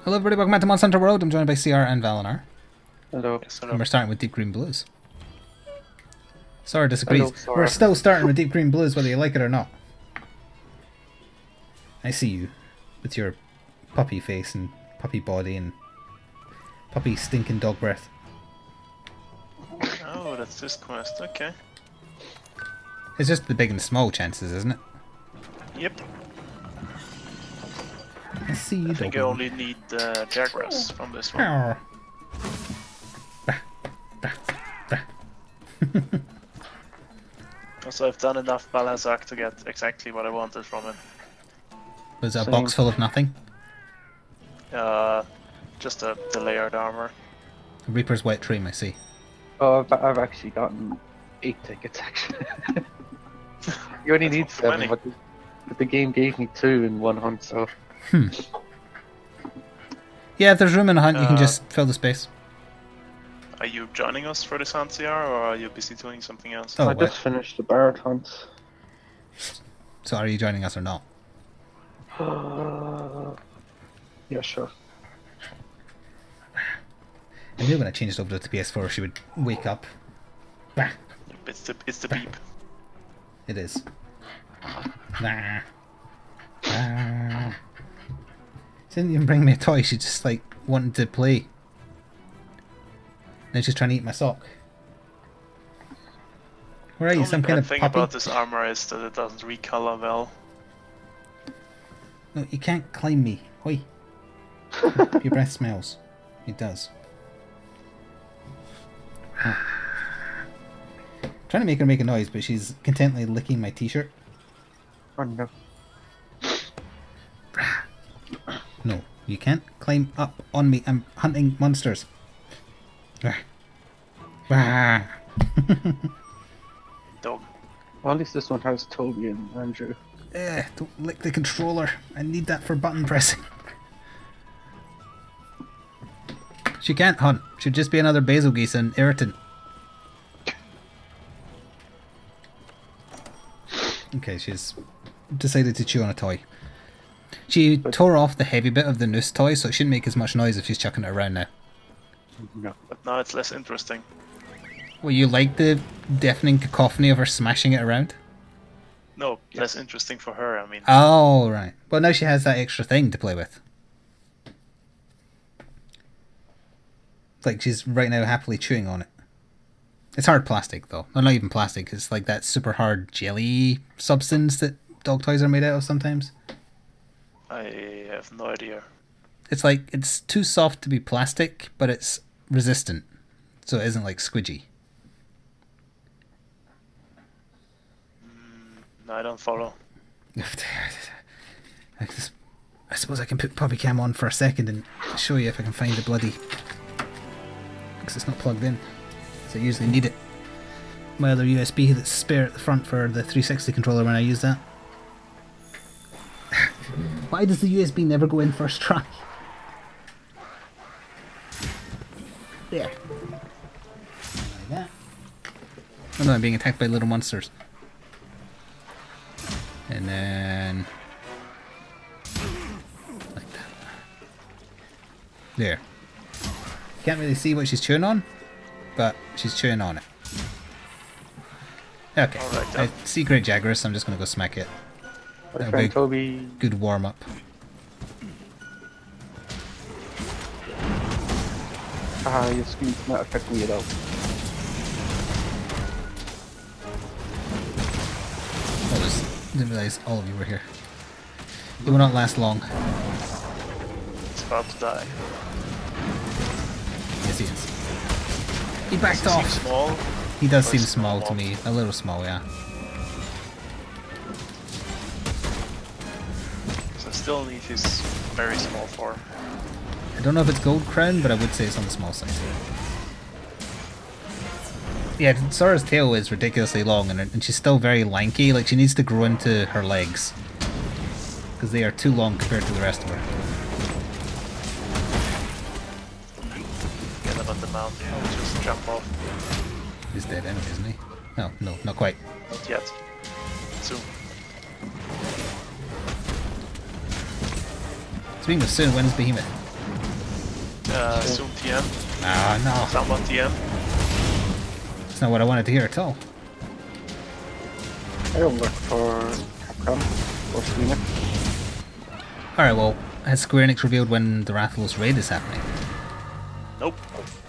Hello everybody, welcome back to Monster Hunter World. I'm joined by CR and Valinar. Hello. Yes, hello. And we're starting with Deep Green Blues. Sora disagrees. Hello, Sora. We're still starting with Deep Green Blues whether you like it or not. I see you. With your puppy face and puppy body and puppy stinking dog breath. Oh, that's this quest, okay. It's just the big and small chances, isn't it? Yep. I see you, I think I dog. only need Jagras from this one. Arr. Also, I've done enough Balazak to get exactly what I wanted from it. Was it a Same. box full of nothing? Just the layered armor. Reaper's wet dream, I see. Oh, I've actually gotten 8 tickets actually. You only That's need not too 7, many. but the game gave me 2 in one hunt, so... Yeah, if there's room in a hunt, you can just fill the space. Are you joining us for this hunt, CR, or are you busy doing something else? Oh, I just finished the Bard hunt. So are you joining us or not? Yeah, sure. I knew when I changed over to the PS4 she would wake up. Bah. It's the beep. It is. Nah. Ah. She didn't even bring me a toy, she just like wanted to play. Now she's trying to eat my sock. Where are you, The some only kind bad of thing puppy? about this armor is that it doesn't recolor well. No, you can't climb me. Hoi. Your breath smells. It does. Trying to make her make a noise, but she's contently licking my t-shirt. Oh no. No, you can't climb up on me. I'm hunting monsters. Ah. Dog. Well, at least this one has Toby and Andrew. Don't lick the controller. I need that for button pressing. She can't hunt. She'd just be another basil geese and irritant. Okay, she's decided to chew on a toy. She tore off the heavy bit of the noose toy, so it shouldn't make as much noise if she's chucking it around now. No. But now it's less interesting. Well, you like the deafening cacophony of her smashing it around? No, less interesting for her, I mean. Oh, right. Well, now she has that extra thing to play with. Like, she's right now happily chewing on it. It's hard plastic, though. No, not even plastic. It's like that super hard jelly substance that dog toys are made out of sometimes. I have no idea. It's like, it's too soft to be plastic, but it's resistant. So it isn't like squidgy. No, I don't follow. I suppose I can put Puppy Cam on for a second and show you if I can find the bloody... Because it's not plugged in. So I usually need it. My other USB that's spare at the front for the 360 controller when I use that. Why does the USB never go in first try? There. Like that. Oh no, I'm being attacked by little monsters. And then... like that. There. Can't really see what she's chewing on, but she's chewing on it. Okay. Alright, I see Great Jagras, I'm just going to go smack it. My That'll friend be Toby... good warm up. Your screen's not affecting you though. Didn't realize all of you were here. It will not last long. It's about to die. Yes, he is. He backed Does it off. seem small? He does Or seem is it small to small? me. A little small, yeah. So I still need his very small form. I don't know if it's Gold Crown, but I would say it's on the small side. Yeah, Sora's tail is ridiculously long, and she's still very lanky. Like, she needs to grow into her legs. Because they are too long compared to the rest of her. Get him on the mountain, I'll just jump off. He's dead anyway, isn't he? No, no, not quite. Not yet. Soon. Speaking of soon, when's Behemoth? Soon TM. Ah, no. Someone TM. That's not what I wanted to hear at all. I don't work for Capcom or Sweeney. Alright, well, has Square Enix revealed when the Rathalos raid is happening? Nope.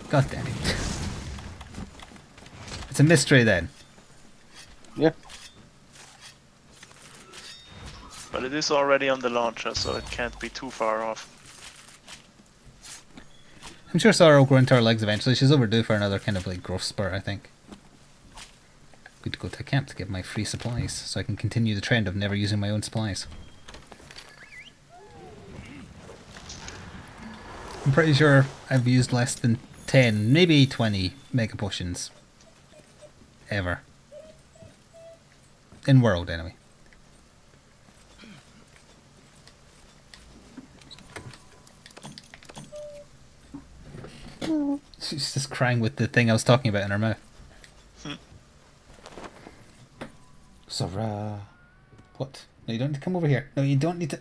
God damn it. It's a mystery then. Yeah. But it is already on the launcher, so it can't be too far off. I'm sure Sarah will grow into her legs eventually. She's overdue for another kind of like growth spurt, I think. Good to go to camp to get my free supplies, so I can continue the trend of never using my own supplies. I'm pretty sure I've used less than 10, maybe 20 mega potions. Ever. In world, anyway. She's just crying with the thing I was talking about in her mouth. Sarah. What? No, you don't need to come over here. No, you don't need to.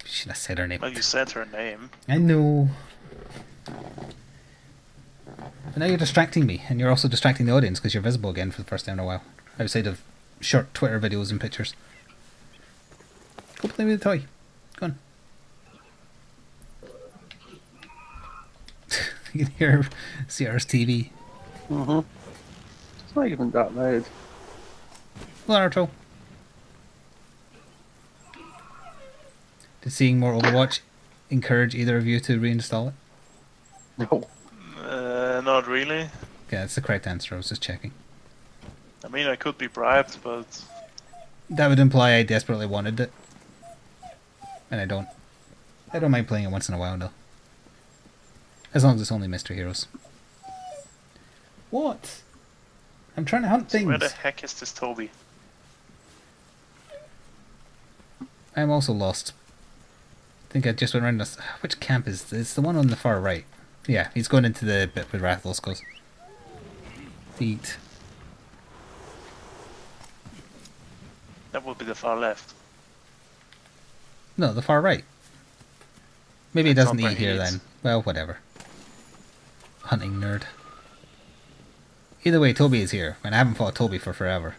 Should have said her name. Well, you said her name. I know. But now you're distracting me, and you're also distracting the audience because you're visible again for the first time in a while. Outside of short Twitter videos and pictures. Go play with the toy. Go on. You can hear CR's TV. It's not even that loud. Hello, Naruto. Did seeing more Overwatch encourage either of you to reinstall it? No. Not really. Okay, that's the correct answer. I was just checking. I mean, I could be bribed, but That would imply I desperately wanted it. And I don't. I don't mind playing it once in a while, though. As long as it's only Mystery Heroes. What? I'm trying to hunt things. where the heck is this Toby? I'm also lost. I think I just went around this. Which camp is this? It's the one on the far right. Yeah, he's going into the bit where Rathalos goes. Eat. That would be the far left. No, the far right. Maybe he That's doesn't not where eat he here eats. then. Well, whatever. Hunting nerd. Either way, Toby is here, and I haven't fought Toby for forever.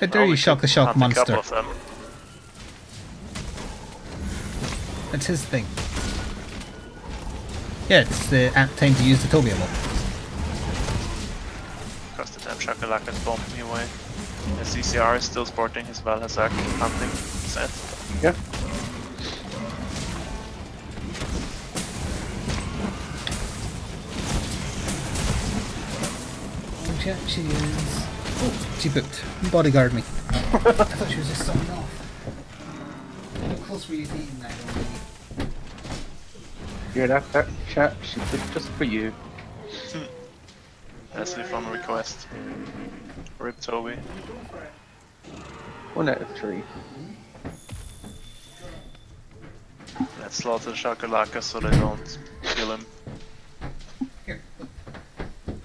How dare you shock the shock hunt a couple monster? of them. That's his thing. Yeah, it's the time to use the Toby emote. Because the damn Shakalaka bombed me away. The CCR is still sporting his Valhazak hunting set. Yeah. Oh, yeah, she is. Oh, she booked. Bodyguard me. I thought she was just signing off. How close were you to eating that? Hear that chat? She did just for you. That's the from request. Rip Toby. 1 out of 3. Let's slaughter the Shakalaka so they don't kill him. Here,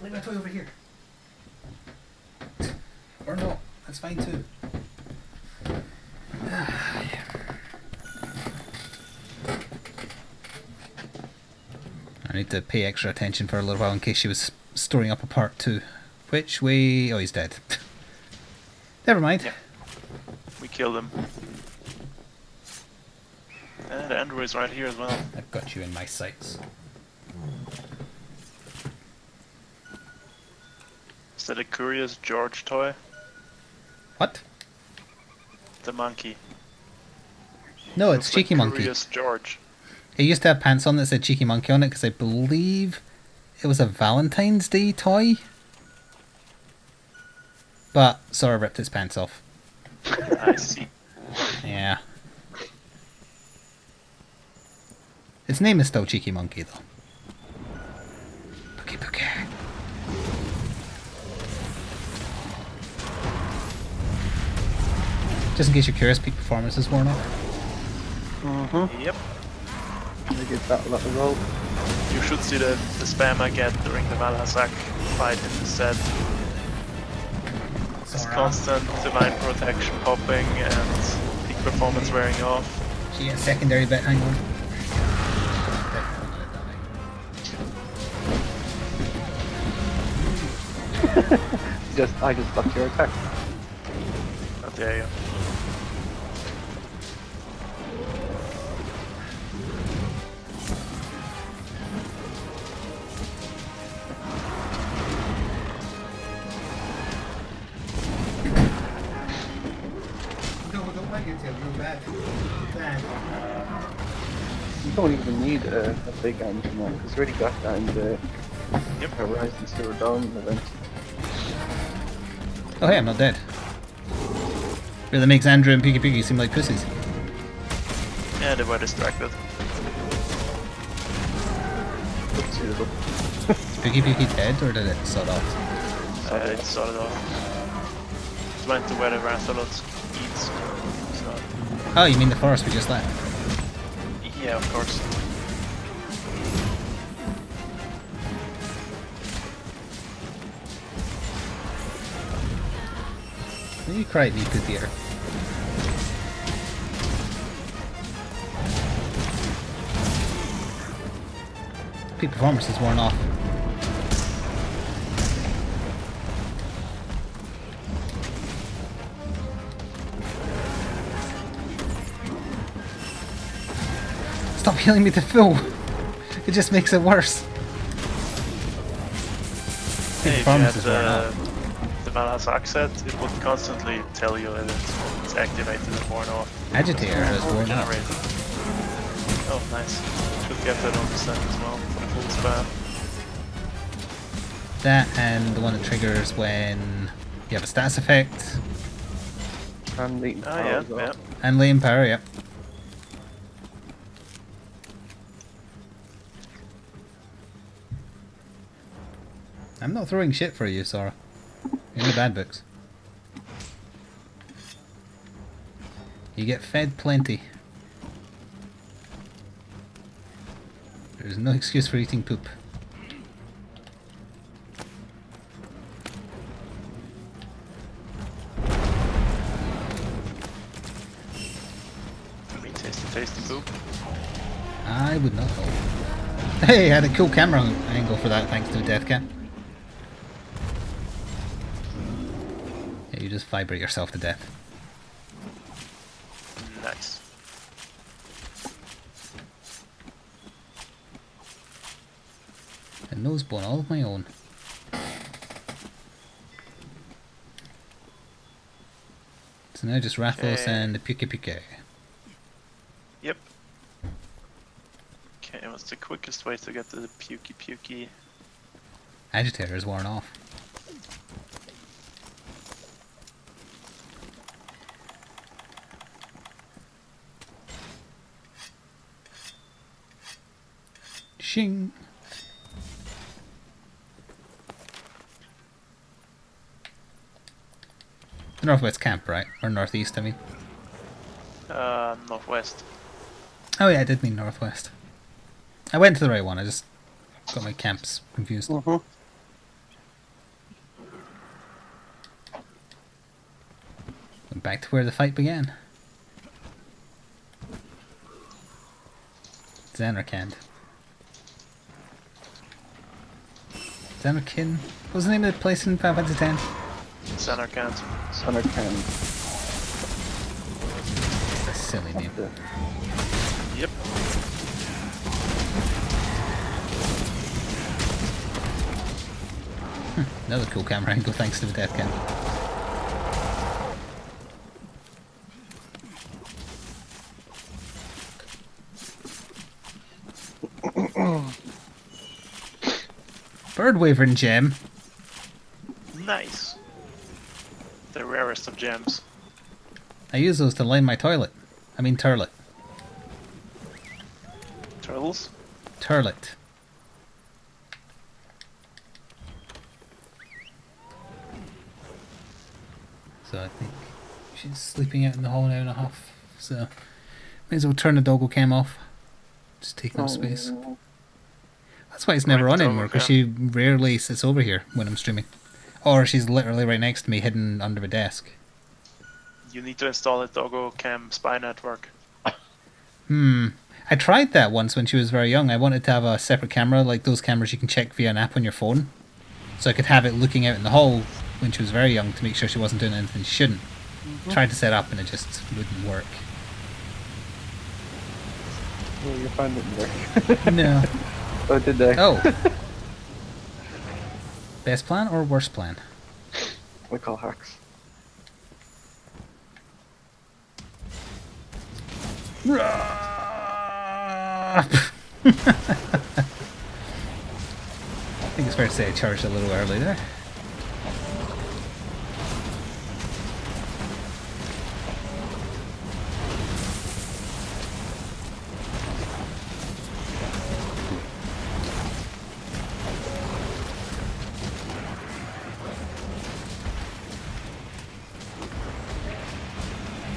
leave my toy over here. Or no, that's fine too. I need to pay extra attention for a little while in case she was storing up a part 2. Which way? Oh, he's dead. Never mind. Yeah. We killed him. And Andrew is right here as well. I've got you in my sights. Is that a Curious George toy? What? The monkey. No, it's Looks Cheeky like Monkey. Curious George. It used to have pants on that said Cheeky Monkey on it because I believe it was a Valentine's Day toy. But Sora ripped his pants off. I see. Yeah. Its name is still Cheeky Monkey though. Pookie Pookie. Just in case you're curious, peak performance is worn off. Yep. I did that a lot of roll. You should see the spam I get during the Malhazak fight in the set. It's constant divine protection popping and peak performance wearing off. She a secondary bit, hang on. I just blocked your attack. How dare you. Don't bite your tail, you're bad. Bad. You don't even need a big engine now, because you already got that in the Horizon Zero Dawn event. Oh hey, I'm not dead. Really makes Andrew and Piggy Piggy seem like pussies. Yeah, they were distracted. Looks suitable. Is Piggy Piggy dead or did it sort off? It started off. It went to where the Rathalot eats. So, Oh, you mean the forest we just left? yeah, of course. You cried me, good dear. Peak performance is worn off. Stop healing me to full! It just makes it worse. Peak Hey, if you performance had is worn off. the Malhazak set, it would constantly tell you that it's activated and worn off. Agitator has worn off. Generated. Oh, nice. Should get that on the set as well for the full spam. That and the one that triggers when you have a status effect. And the Oh, yeah, yeah. And lane power, yep. I'm not throwing shit for you, Sora. You're in the bad books. You get fed plenty. There's no excuse for eating poop. Tasty poop. I would not know. Hey, I had a cool camera angle for that thanks to the death cat. Yeah, you just vibrate yourself to death. Nice. A nose bone all of my own. So now just Rathos Okay. and the Puke Puke. Yep. Okay, what's the quickest way to get to the pukey? Agitator is worn off. Shing! The northwest camp, right? Or northeast, I mean. Northwest. Oh yeah, I did mean northwest. I went to the right one, I just got my camps confused. Mm-hmm. Went back to where the fight began. Xanarkand. Xanarkin? What was the name of the place in Final Fantasy X? Xanarkand. Xanarkand. That's a silly name. Yep. Another cool camera angle thanks to the death cam. Bird Wyvern gem. Nice. The rarest of gems. I use those to line my toilet. I mean turlet. Turtles? Turlet. So I think she's sleeping out in the hall now and a half. So may as well turn the doggo cam off. Just taking up space. That's why it's never on anymore, because she rarely sits over here when I'm streaming. Or she's literally right next to me, hidden under a desk. You need to install a Doggo Cam spy network. I tried that once when she was very young. I wanted to have a separate camera, like those cameras you can check via an app on your phone. So I could have it looking out in the hall when she was very young to make sure she wasn't doing anything she shouldn't. Tried to set up and it just wouldn't work. Well, your phone didn't work. No. Oh, did they? Oh. Best plan or worst plan? We call hacks. I think it's fair to say I charged a little early there.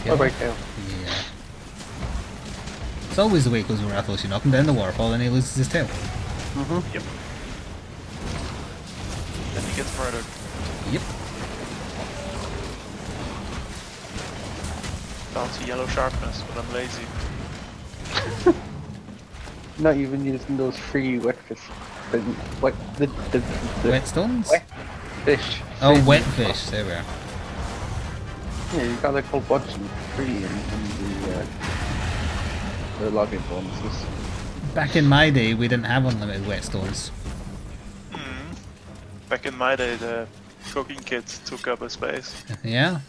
What about tail? Yeah. It's always the way it goes with Rathos. You knock him down the waterfall and he loses his tail. Yep. Then he gets murdered. Yep. Down to yellow sharpness, but I'm lazy. Not even using those free wet fish. The Whetstones? wet fish. Oh, wet fish. There we are. Yeah, you got like a whole bunch of them free in the login bonuses. Back in my day, we didn't have unlimited whetstones. Back in my day, the cooking kits took up a space. Yeah.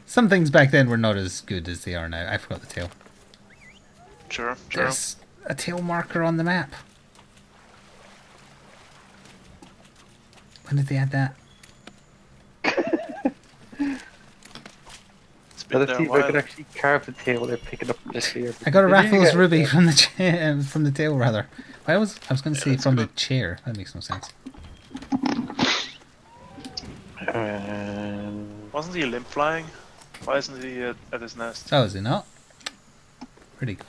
Some things back then were not as good as they are now. I forgot the tail. Sure. There's a tail marker on the map. When did they add that? It's been Let's there see a if I could while. actually carve the tail and pick it up this year. I got a Did you Raffles get- ruby from the from the tail rather. I was going to say that's from the good. chair. That makes no sense. Wasn't he limp flying? Why isn't he at his nest? Oh, is he not? Pretty good.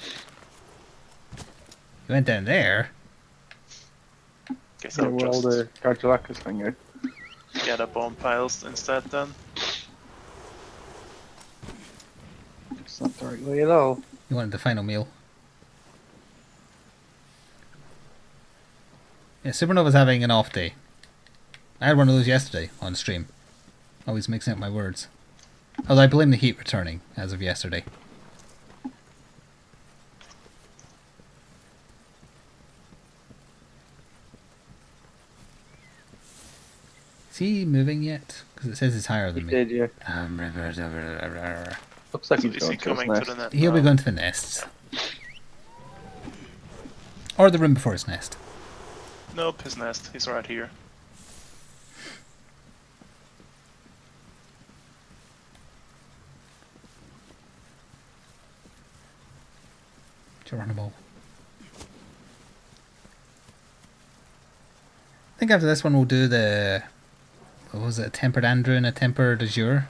You went down there. Guess Yeah, I'll where all just the Gargulacus hang out. get a bomb piles instead then. It's not the right way at all. You wanted the final meal. Yeah, Supernova's having an off day. I had one of those yesterday on stream. Always mixing up my words. Although I blame the heat returning as of yesterday. Is he moving yet? Because it says it's higher He than me. did, yeah. Looks like So he's is he going to his coming to nest. the net He'll be now? going to the nests. Or the room before his nest. Nope, his nest. He's right here. Geronimo. I think after this one we'll do the... What was it? A tempered Andrew and a tempered Azure?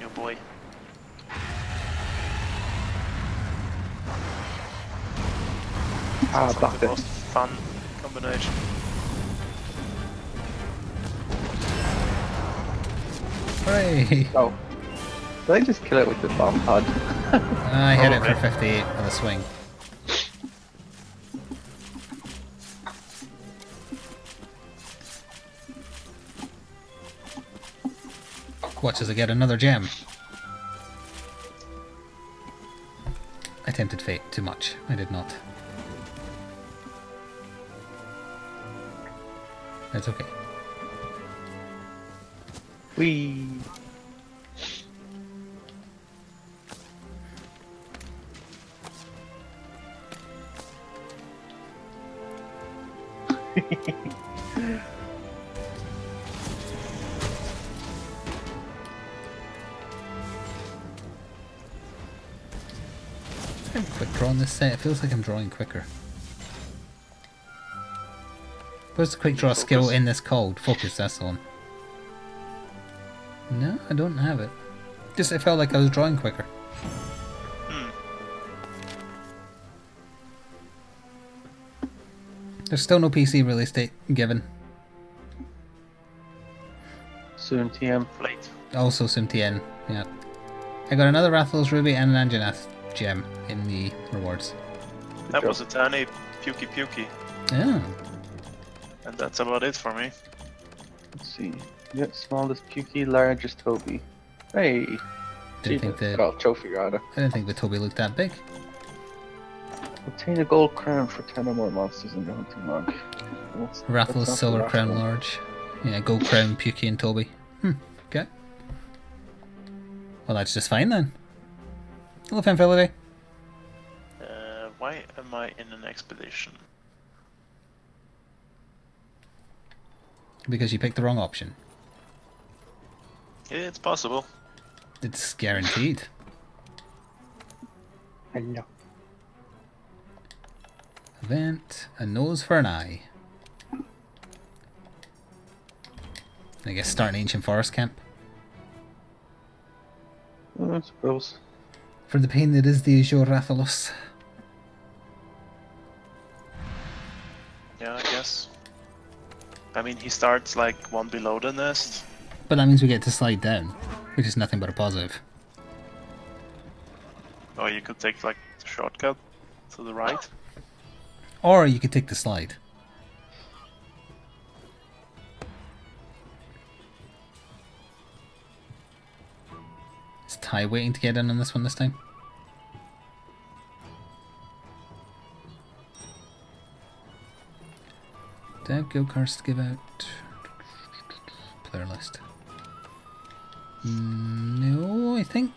Your boy. Ah, It's like blocked the it. most fun combination. Hooray! Oh. Did I just kill it with the bomb pod? I hit it for Okay. 58 with a swing. Watch as I get another gem. I tempted fate too much. I did not. That's okay. Whee! I'm quick drawing this set. It feels like I'm drawing quicker. Where's the quick draw skill Focus. in this code? Focus, that's the one. No, I don't have it. Just it felt like I was drawing quicker. Hmm. There's still no PC release date given. Soon, TM. Late. Also Sumtien, yeah. I got another Rathalos Ruby and an Anjanath gem in the rewards. That was a tiny pukey pukey. Yeah. And that's about it for me. Let's see. Yeah, smallest Pukey, largest Toby. Hey! Didn't think the Oh, trophy rather. I didn't think the Toby looked that big. Obtain a gold crown for 10 or more monsters in the hunting log. Rathalos Silver Crown Large. Yeah, Gold Crown, Pukey and Toby. Okay. Well, that's just fine then. Hello, Fanfility. Why am I in an expedition? Because you picked the wrong option. Yeah, it's possible. It's guaranteed. Hello. Event, a nose for an eye. I guess start an ancient forest camp. I suppose. For the pain that is the Azure Rathalos. Yeah, I guess. I mean, he starts like one below the nest. But that means we get to slide down, which is nothing but a positive. Or you could take like the shortcut to the right. Or you could take the slide. Is Ty waiting to get in on this one this time? Do I have go cards to give out? Player list. No, I think.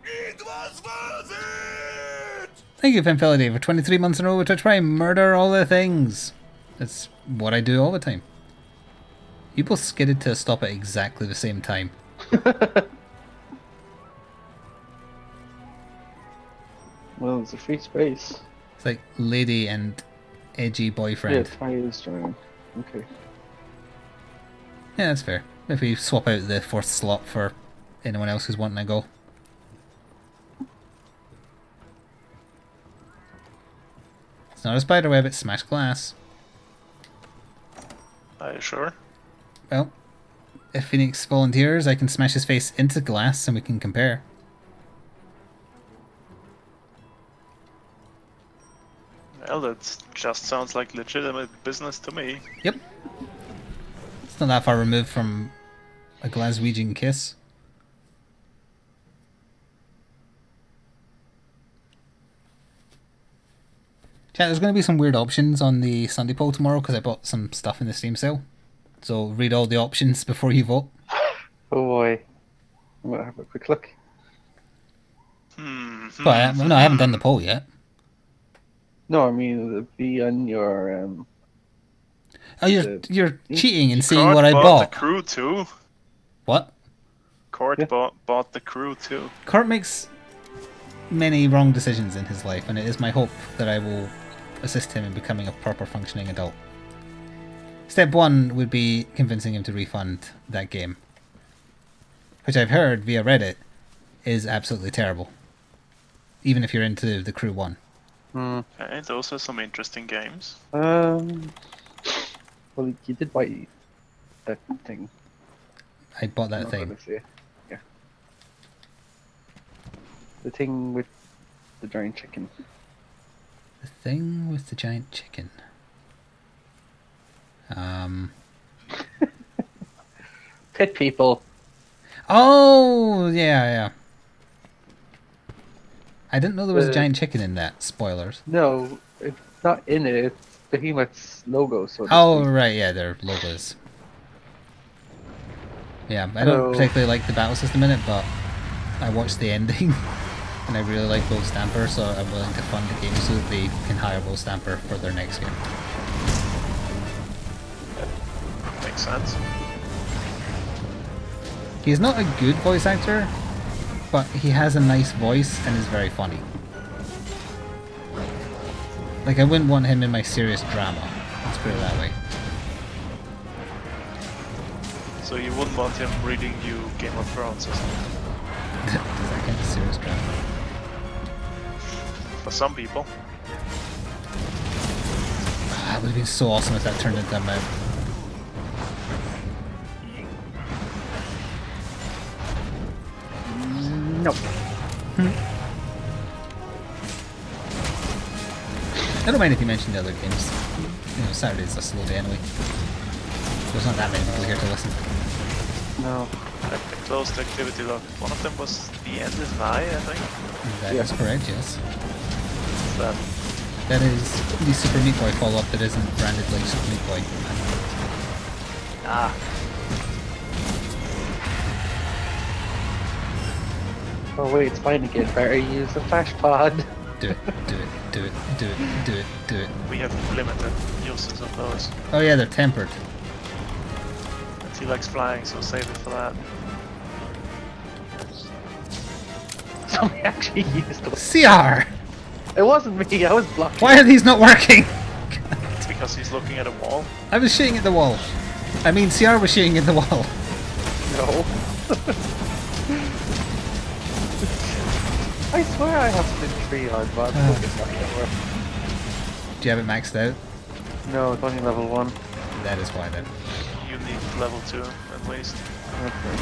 It was worth it! Thank you, Fanfility, for 23 months in a row to try and murder all the things. That's what I do all the time. You both skidded to a stop at exactly the same time. Well, it's a free space. It's like lady and edgy boyfriend. Yeah, Ty is joining. Okay. Yeah, that's fair. If we swap out the fourth slot for anyone else who's wanting to go. It's not a spider web, it's smashed glass. Are you sure? Well, if Phoenix volunteers, I can smash his face into glass and we can compare. Well, that just sounds like legitimate business to me. Yep. It's not that far removed from a Glaswegian kiss. Chat, there's going to be some weird options on the Sunday poll tomorrow because I bought some stuff in the Steam sale. So read all the options before you vote. Oh boy. I'm gonna have a quick look. Well, I haven't done the poll yet. No, I mean, it'd be on your, Oh, you're cheating and seeing Court what I bought. the crew too. What? Court Yeah. bought the crew too. Kurt makes many wrong decisions in his life, and it is my hope that I will assist him in becoming a proper functioning adult. Step one would be convincing him to refund that game, which I've heard via Reddit is absolutely terrible, even if you're into the crew one. Okay, those are some interesting games. well, you did buy that thing. I bought that I'm not thing. gonna say. Yeah. The thing with the giant chicken. The thing with the giant chicken. Pit people. Oh, yeah. I didn't know there was a giant chicken in that. Spoilers. No, it's not in it. It's Behemoth's logo. So Oh, right, yeah, their logos. Yeah, I don't So- particularly like the battle system in it, but I watched the ending, and I really like Will Stamper, so I'm willing to fund the game so that they can hire Will Stamper for their next game. Makes sense. He's not a good voice actor, but he has a nice voice and is very funny. Like, I wouldn't want him in my serious drama, let's put it that way. So you wouldn't want him reading you Game of Thrones or something? Does that count as serious drama? For some people. Ah, it would have been so awesome if that turned into a mount. No. I don't mind if you mention the other games. You know, Saturday's a slow day anyway. There's not that many people here to listen. No. I closed the activity log. One of them was The End is Nigh, I think. That is correct, yes. What's that? That is the Super Meat Boy follow-up that isn't branded like Super Meat Boy. Ah. Oh wait, it's fine again. Better use the flash pod. Do it, do it, do it, do it, do it, do it. We have limited uses of those. Oh yeah, they're tempered. And he likes flying, so save it for that. Somebody actually used them. CR! It wasn't me, I was blocking. Why are these not working? It's because he's looking at a wall. I was shooting at the wall. I mean, CR was shooting at the wall. No. I swear I have spin 3 on, but it's not gonna work. Do you have it maxed out? No, it's only level 1. That is why then. You need level 2 at least. Okay.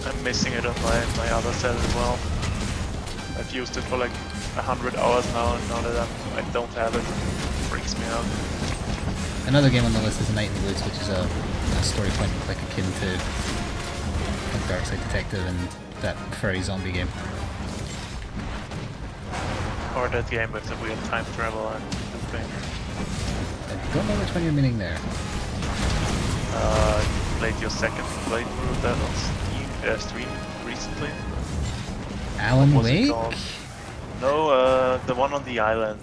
I'm missing it on my other set as well. I've used it for like 100 hours now, and now that I don't have it, it freaks me out. Another game on the list is Night in the Woods, which is a story point and click akin to like Darkside Detective and that furry zombie game. Or that game with the weird time travel and thing. I don't know which one you're meaning there. You played your second playthrough that on stream recently. Alan What was it Wake? called? No, the one on the island.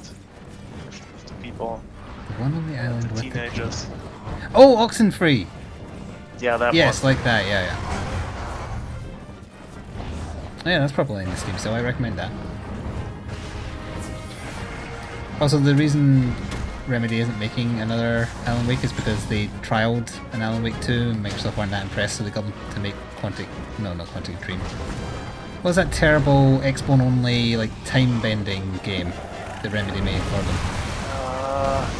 With the people. The one on the island The with teenagers. the... Oh, Oxenfree! Yeah, that Yes, one. like that, yeah. Yeah, that's probably in this game, so I recommend that. Also, the reason Remedy isn't making another Alan Wake is because they trialed an Alan Wake 2 and Microsoft weren't that impressed, so they got them to make Quantic... No, not Quantic Dream. What was that terrible X-Bone only, like, time-bending game that Remedy made for them?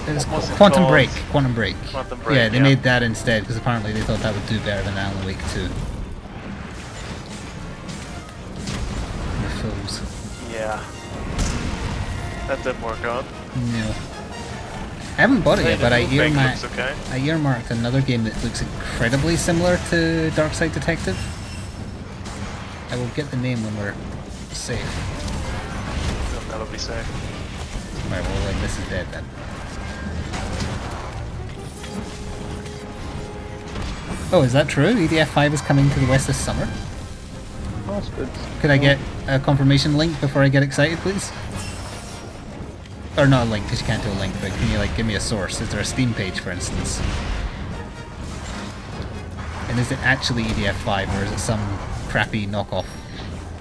It was what was it Quantum called? Break. Quantum Break. Quantum Break, Yeah, they yeah. made that instead because apparently they thought that would do better than Alan Wake 2. The fools. Yeah. That didn't work out. No. I haven't bought it Hey, yet, but the Moon Bank looks okay. I earmarked another game that looks incredibly similar to Darkside Detective. I will get the name when we're safe. It'll never be safe. Right, well, like, this is dead then. Oh, is that true? EDF 5 is coming to the West this summer? Oh, that's good. Could I get a confirmation link before I get excited, please? Or not a link, because you can't do a link, but can you, like, give me a source? Is there a Steam page, for instance? And is it actually EDF 5, or is it some crappy knockoff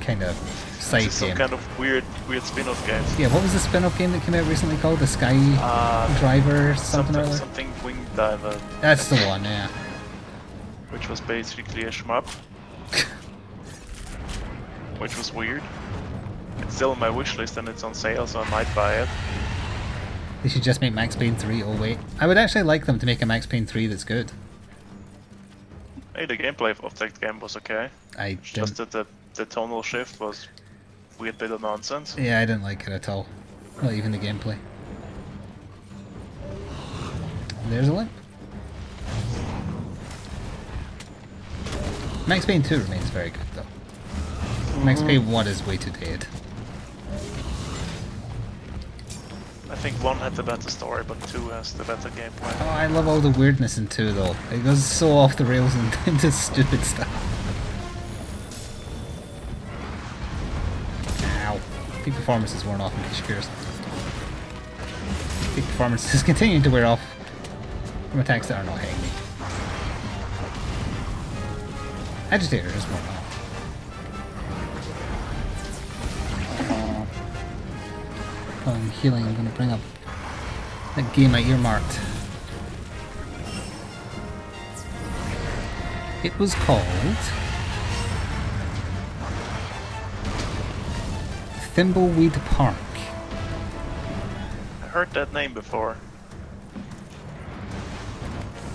kind of side It's some game? kind of weird spin-off game. Yeah, what was the spin-off game that came out recently called? The Sky Driver something or other? Something Wing Diver. That's the one, yeah. Which was basically a shmup. Which was weird. It's still on my wish list and it's on sale, so I might buy it. They should just make Max Payne 3. Oh wait, I would actually like them to make a Max Payne 3 that's good. Hey, the gameplay of that game was okay. I It's just that the tonal shift was a weird bit of nonsense. Yeah, I didn't like it at all. Not even the gameplay. There's a link. Max Payne 2 remains very good though. Max Payne 1 is way too dated. I think 1 had the better story, but 2 has the better gameplay. Oh, I love all the weirdness in 2 though. It goes so off the rails and into stupid stuff. Ow. Peak performance is worn off in case you're curious. Peak performance is continuing to wear off from attacks that are not hitting me. Agitator is worn off. While I'm healing, I'm going to bring up that game I earmarked. It was called Thimbleweed Park. I heard that name before.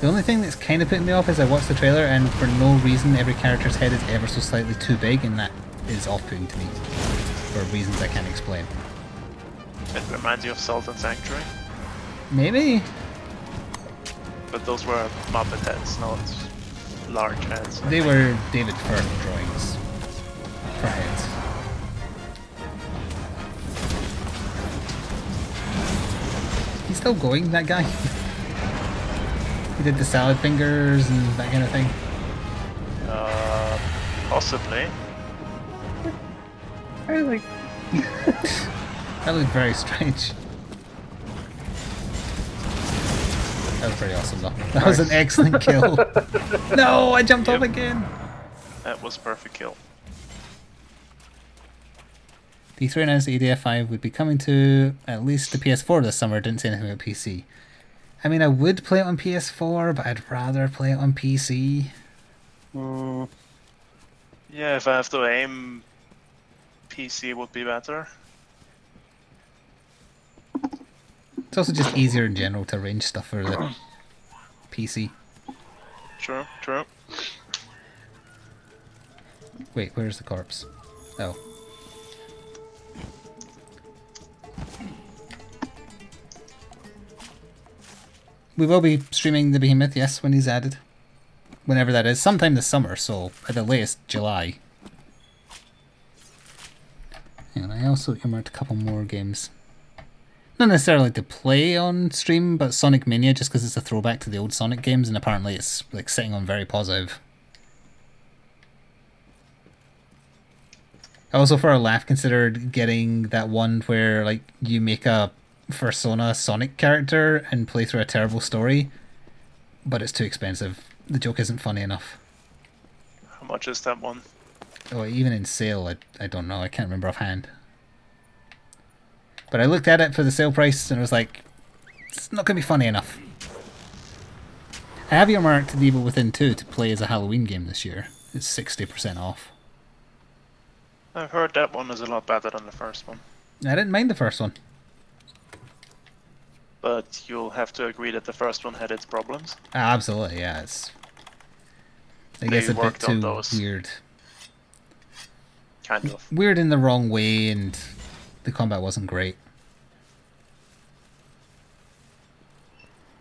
The only thing that's kind of putting me off is I watched the trailer and for no reason every character's head is ever so slightly too big, and that is off-putting to me for reasons I can't explain. It reminds you of Salt and Sanctuary, Maybe? but those were Muppet heads, not large heads. They were David Firth drawings for heads. He's still going, that guy? He did the salad fingers and that kind of thing. Possibly. I like. That looked very strange. That was pretty awesome though. That was an excellent kill. No, I jumped off again. That was a perfect kill. D3 announced the EDF5 would be coming to at least the PS4 this summer. Didn't say anything about PC. I mean, I would play it on PS4, but I'd rather play it on PC. Yeah, if I have to aim, PC would be better. It's also just easier in general to arrange stuff for the PC. True, true. Wait, where's the corpse? Oh. We will be streaming the Behemoth, yes, when he's added. Whenever that is. Sometime this summer, so at the latest, July. And I also earmarked a couple more games. Not necessarily to play on stream, but Sonic Mania, just because it's a throwback to the old Sonic games, and apparently it's like sitting on very positive. I also, for a laugh, considered getting that one where like you make a Persona Sonic character and play through a terrible story, but it's too expensive. The joke isn't funny enough. How much is that one? Oh, even in sale, I don't know. I can't remember offhand. But I looked at it for the sale price and I was like, it's not going to be funny enough. I have earmarked The Evil Within 2 to play as a Halloween game this year. It's 60% off. I've heard that one is a lot better than the first one. I didn't mind the first one. But you'll have to agree that the first one had its problems. Absolutely, yeah. It's, I They guess, a bit worked on too those. weird. Kind of. Weird in the wrong way, and the combat wasn't great.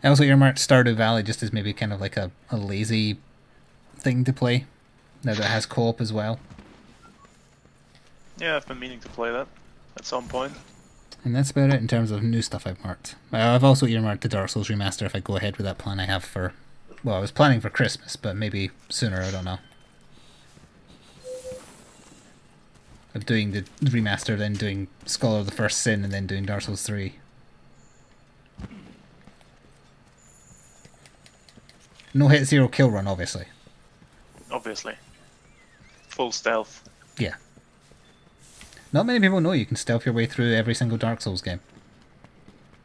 I also earmarked Stardew Valley just as maybe kind of like a lazy thing to play, now that it has co-op as well. Yeah, I've been meaning to play that at some point. And that's about it in terms of new stuff I've marked. I've also earmarked the Dark Souls remaster if I go ahead with that plan I have for... Well, I was planning for Christmas, but maybe sooner, I don't know. Of doing the remaster, then doing Scholar of the First Sin, and then doing Dark Souls 3. No hit, zero kill run, obviously. Obviously. Full stealth. Yeah. Not many people know you can stealth your way through every single Dark Souls game.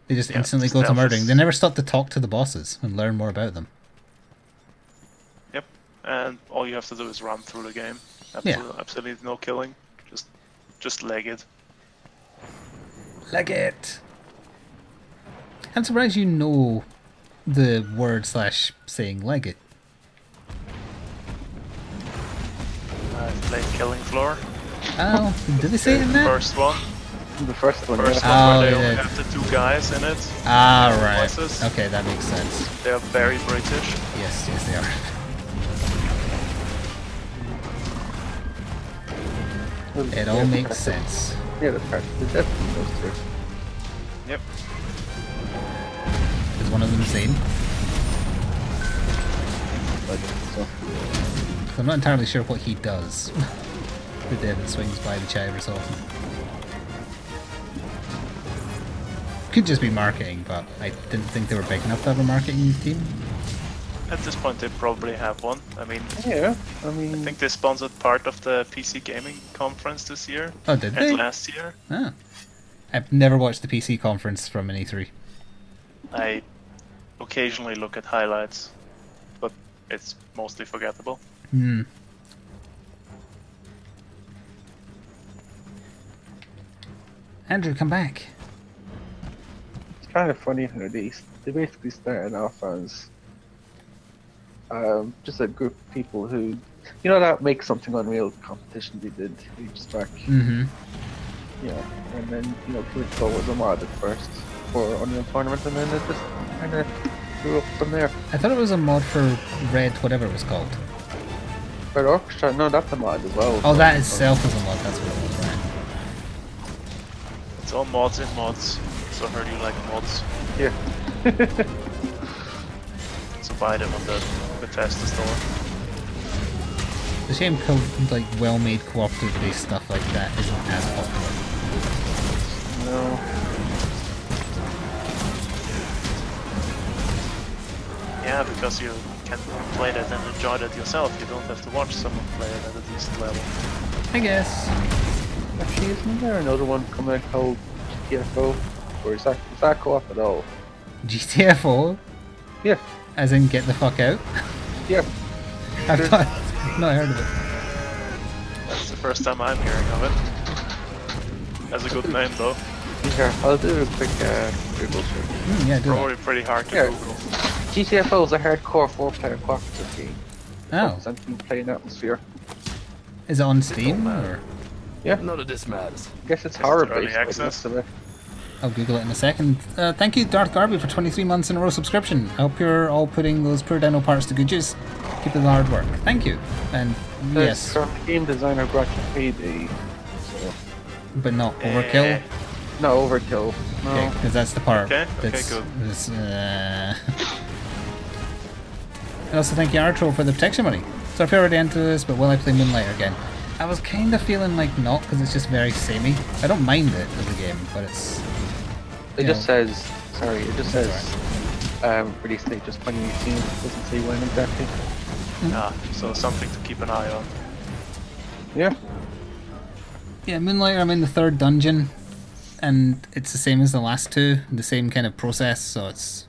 They just instantly go to stealth murdering. is- They never stop to talk to the bosses and learn more about them. Yep. And all you have to do is run through the game. Absolutely no killing. Just leg it. Like it! I'm surprised you know the word slash saying leg it. I've played Killing Floor. Oh, did they say it in that? First one. The first one. First Yeah. one where they Oh, only yeah. have the two guys in it. Ah, Their right. voices. Okay, that makes sense. They are very British. Yes, yes they are. It all makes sense. Yeah, the part. The definitely those two. Yep. Is one of them Zane? But, so. I'm not entirely sure what he does. The David swings by the chive so often. Could just be marketing, but I didn't think they were big enough to have a marketing team. At this point, they probably have one. I mean, Yeah, I mean. I think they sponsored part of the PC gaming conference this year. Oh, did And they? last year. Ah. I've never watched the PC conference from an E3. I occasionally look at highlights, but it's mostly forgettable. Hmm. Andrew, come back. kind of funny how they basically started off as just a group of people who, that Make Something Unreal competition they did ages back. Mm-hmm. Yeah, and then Flik was a mod at first for Unreal Tournament, and then it just kind of grew up from there. I thought it was a mod for Red, whatever it was called. Red Orchestra, no, that's a mod as well. Oh, that itself was a mod, that's what it was, right. It's all mods in mods, so I heard you like mods. Yeah. So buy them on the Bethesda store. It's a shame like well-made cooperative-based stuff like that isn't as popular. No. Yeah, because you can play that and enjoy that yourself. You don't have to watch someone play it at a decent level. I guess. Actually, isn't there another one coming out called GTFO? Or is that co-op at all? GTFO? Yeah. As in get the fuck out? Yeah. I've not heard of it. That's the first time I'm hearing of it. That's a good name though. Here, I'll do a quick Google search. Yeah, do Probably pretty hard to Google. GTFO is a hardcore 4-player cooperative game. Oh. Representing playing atmosphere. Is it on Steam or? Yeah. None of this matters. I guess it's Is it horror early based. access? I'll Google it in a second. Thank you, Darth Garby, for 23 months in a row subscription. I hope you're all putting those poor dino parts to good use. Keep up the hard work. Thank you. And yes, From game designer brought you payday. So. but not overkill. No overkill. No. Okay, because that's the part Okay, that's. good. That's, And also thank you, Artro, for the protection money. So I've already entered this, but will I play Moonlighter again? I was kind of feeling like not, because it's just very samey. I don't mind it as a game, but it's... It just says, release date just 2018. It doesn't say when exactly. Ah, so something to keep an eye on. Yeah. Yeah, Moonlighter, I'm in the 3rd dungeon, and it's the same as the last 2, the same kind of process, so it's...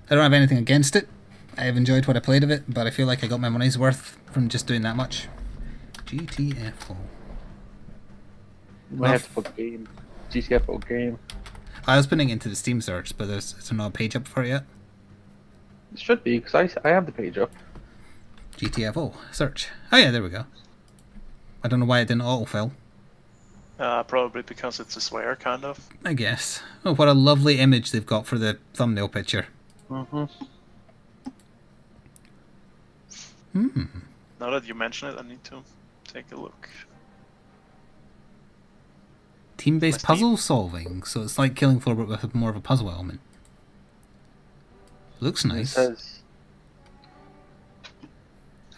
I don't have anything against it. I have enjoyed what I played of it, but I feel like I got my money's worth from just doing that much. GTFO. You might have to put game. GTFO game. I was putting it into the Steam search, but there's not a page up for it yet. It should be, because I have the page up. GTFO. Search. Oh yeah, there we go. I don't know why it didn't autofill. Probably because it's a swear, kind of. I guess. Oh, what a lovely image they've got for the thumbnail picture. Mm-hmm. Now that you mention it, I need to take a look. Team-based My puzzle solving, so it's like Killing Floor but with more of a puzzle element. Looks nice. It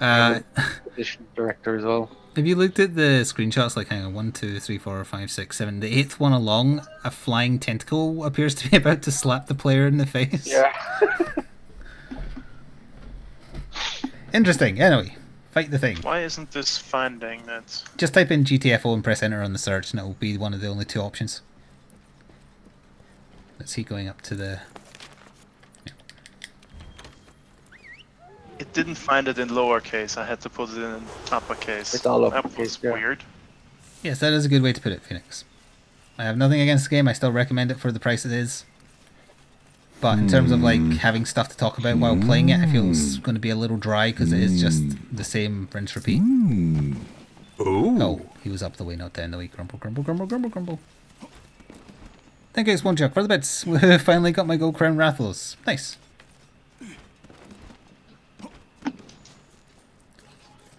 says edition director as well. Have you looked at the screenshots? Like, hang on, 1, 2, 3, 4, 5, 6, 7. The 8th one along, a flying tentacle appears to be about to slap the player in the face. Yeah. Interesting. Anyway, fight the thing. Why isn't this finding it? Just type in GTFO and press enter on the search, and it will be one of the only 2 options. Let's see, going up to the... It didn't find it in lowercase. I had to put it in uppercase. It's all That uppercase, was yeah. weird. Yes, that is a good way to put it, Phoenix. I have nothing against the game. I still recommend it for the price it is. But in terms of like having stuff to talk about while playing it, I feel it's going to be a little dry because it is just the same rinse repeat. Oh, he was up the way, not down the way. Grumble, grumble, grumble, grumble, grumble. Thank you, Spoonchuck, for the bits. We finally got my gold crown Rathlos. Nice.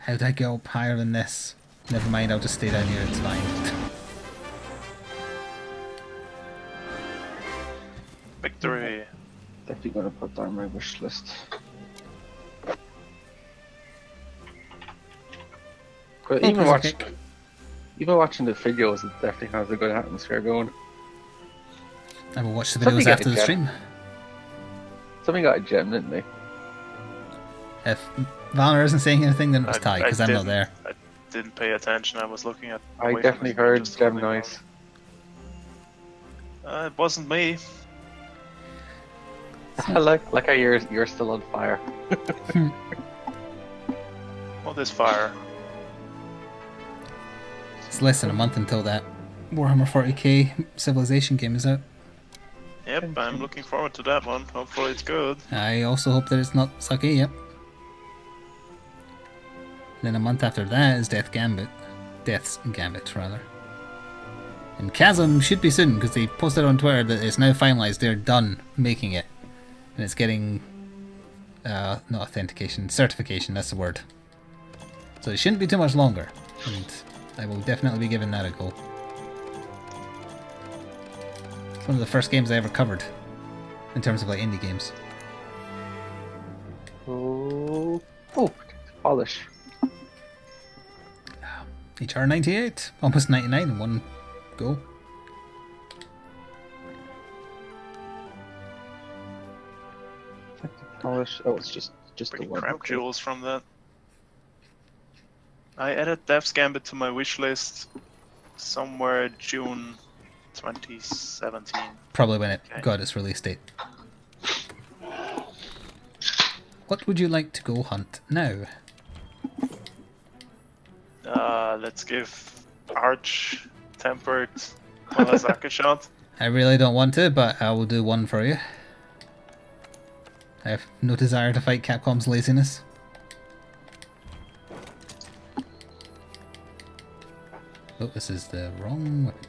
How'd I go up higher than this? Never mind, I'll just stay down here, it's fine. Victory. Definitely gonna put that on my wish list. But Oh, even okay. watching the videos, it definitely has a good atmosphere going. I will watch the Somebody videos get after a the stream. Somebody got a gem, didn't they? If Valor isn't saying anything, then it was Ty, because I'm not there. I didn't pay attention. I was looking at. I away from definitely the screen, heard just gem holding on. noise. It wasn't me. I like how you're still on fire. What is fire? It's less than a month until that Warhammer 40k Civilization game is out. Yep, I'm looking forward to that one. Hopefully it's good. I also hope that it's not sucky, yep. Then a month after that is Death's Gambit, rather. And Chasm should be soon, because they posted on Twitter that it's now finalised, they're done making it. And it's getting, not authentication, certification, that's the word. So it shouldn't be too much longer, and I will definitely be giving that a go. It's one of the first games I ever covered, in terms of like indie games. Oh, polish. HR 98, almost 99 in one go. Polish. Oh, it's just Pretty the one. crap Okay. jewels from that. I added Death's Gambit to my wish list somewhere June 2017. Probably when it Okay. got its release date. What would you like to go hunt now? Let's give Arch Tempered Malazak a shot. I really don't want to, but I will do one for you. I have no desire to fight Capcom's laziness. Oh, this is the wrong weapon.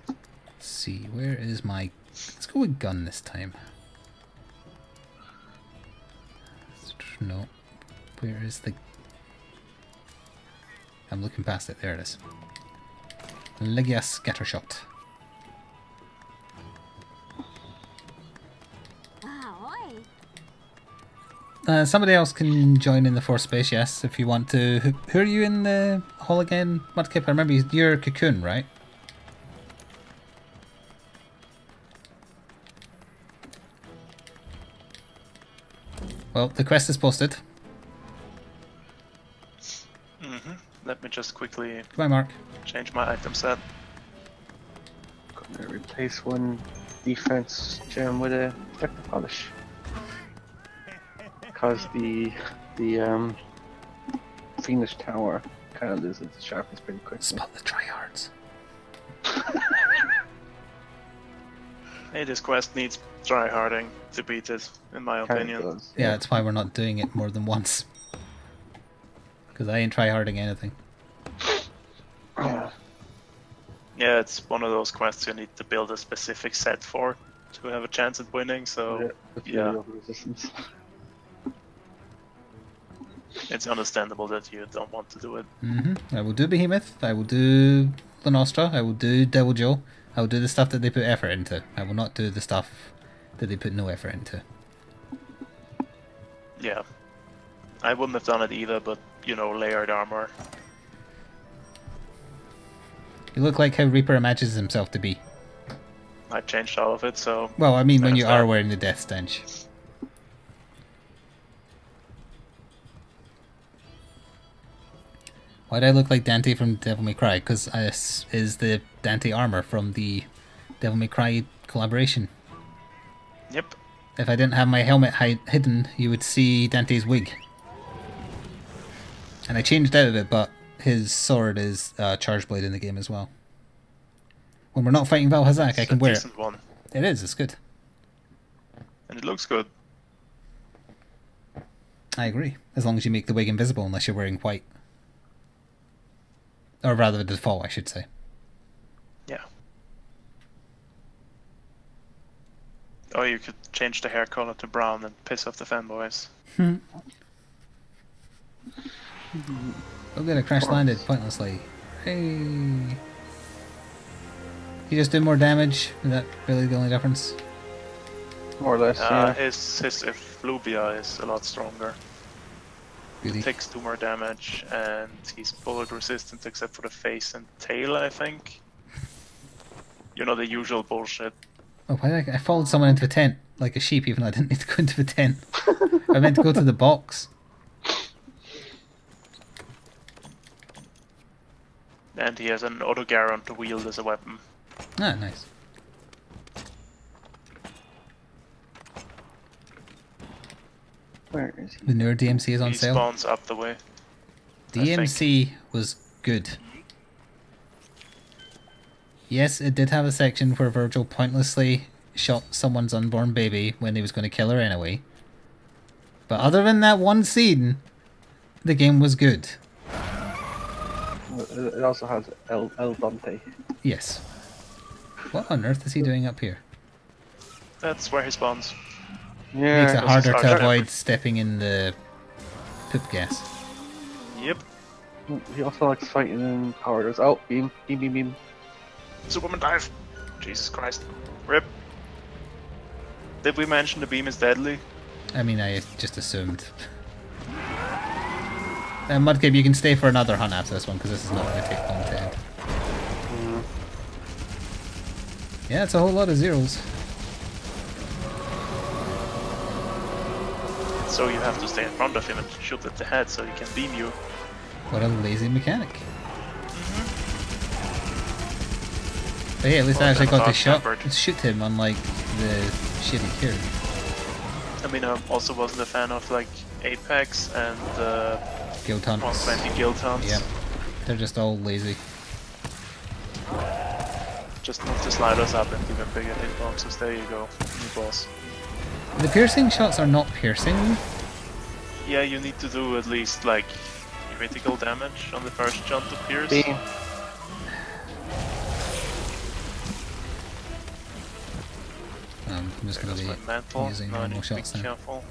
Let's see, where is my... Let's go with gun this time. No. Where is the... I'm looking past it. There it is. Legia Scattershot. Somebody else can join in the force space, yes, if you want to. Who are you in the hall again? Mudkip, I remember you're Cocoon, right? Well, the quest is posted. Let me just quickly Goodbye, Mark. change my item set. Gonna replace one defense gem with a protective polish. Because the Phoenix Tower kind of loses its sharpness pretty quickly. Spot the tryhards. Hey, this quest needs tryharding to beat it, in my Kinda opinion. does, Yeah, that's why we're not doing it more than once. Because I ain't tryharding anything. Yeah. Yeah, it's one of those quests you need to build a specific set for to have a chance at winning, so With yeah. the resistance. it's understandable that you don't want to do it. I will do Behemoth, I will do the Nostra, I will do Devil Joe, I will do the stuff that they put effort into. I will not do the stuff that they put no effort into. Yeah. I wouldn't have done it either, but, you know, layered armor. You look like how Reaper imagines himself to be. I changed all of it, so... Well, I mean when There's you are that. wearing the Death Stench. Why do I look like Dante from Devil May Cry? Because this is the Dante armor from the Devil May Cry collaboration. Yep. If I didn't have my helmet hidden, you would see Dante's wig. And I changed out of it, but his sword is Charge Blade in the game as well. When we're not fighting Valhazak, I It's can a wear it. decent one. It is, it's good. And it looks good. I agree. As long as you make the wig invisible unless you're wearing white. Or rather the default, I should say. Yeah. Or you could change the hair color to brown and piss off the fanboys. Oh good, I crash landed pointlessly. Hey. You just do more damage? Is that really the only difference? More or less, yeah. His effluvia is a lot stronger. Really? Takes 2 more damage, and he's bullet resistant except for the face and tail, I think. You know, the usual bullshit. Oh, why did I followed someone into a tent like a sheep even though I didn't need to go into the tent. I meant to go to the box. And he has an autogaron to wield as a weapon. Ah, nice. Where is he? The newer DMC is on He sale. spawns up the way. DMC was good. Yes, it did have a section where Virgil pointlessly shot someone's unborn baby when he was going to kill her anyway. But other than that one scene, the game was good. It also has El Dante. Yes. What on earth is he doing up here? That's where he spawns. Yeah. Makes it Because harder it's to our avoid shepherd. stepping in the poop gas. Yep. He also likes fighting in corridors. Oh, beam. Superman dive. Jesus Christ. Rip. Did we mention the beam is deadly? I mean, I just assumed. Mudcape, you can stay for another hunt after this one, because this is not going to take long to end. Yeah, it's a whole lot of zeros. So you have to stay in front of him and shoot at the head so he can beam you. What a lazy mechanic. But hey, at least I actually got to shoot him, unlike the shitty here. I mean, I also wasn't a fan of like Apex and Guild hunts. 120 guild hunts. Yeah, they're just all lazy. Just move the sliders up and give him bigger hitboxes. There you go, new boss. The piercing shots are not piercing. Yeah, you need to do at least like critical damage on the first jump to pierce. Beam. I'm just going to My be mantle. using No, I normal need to be shots now. careful.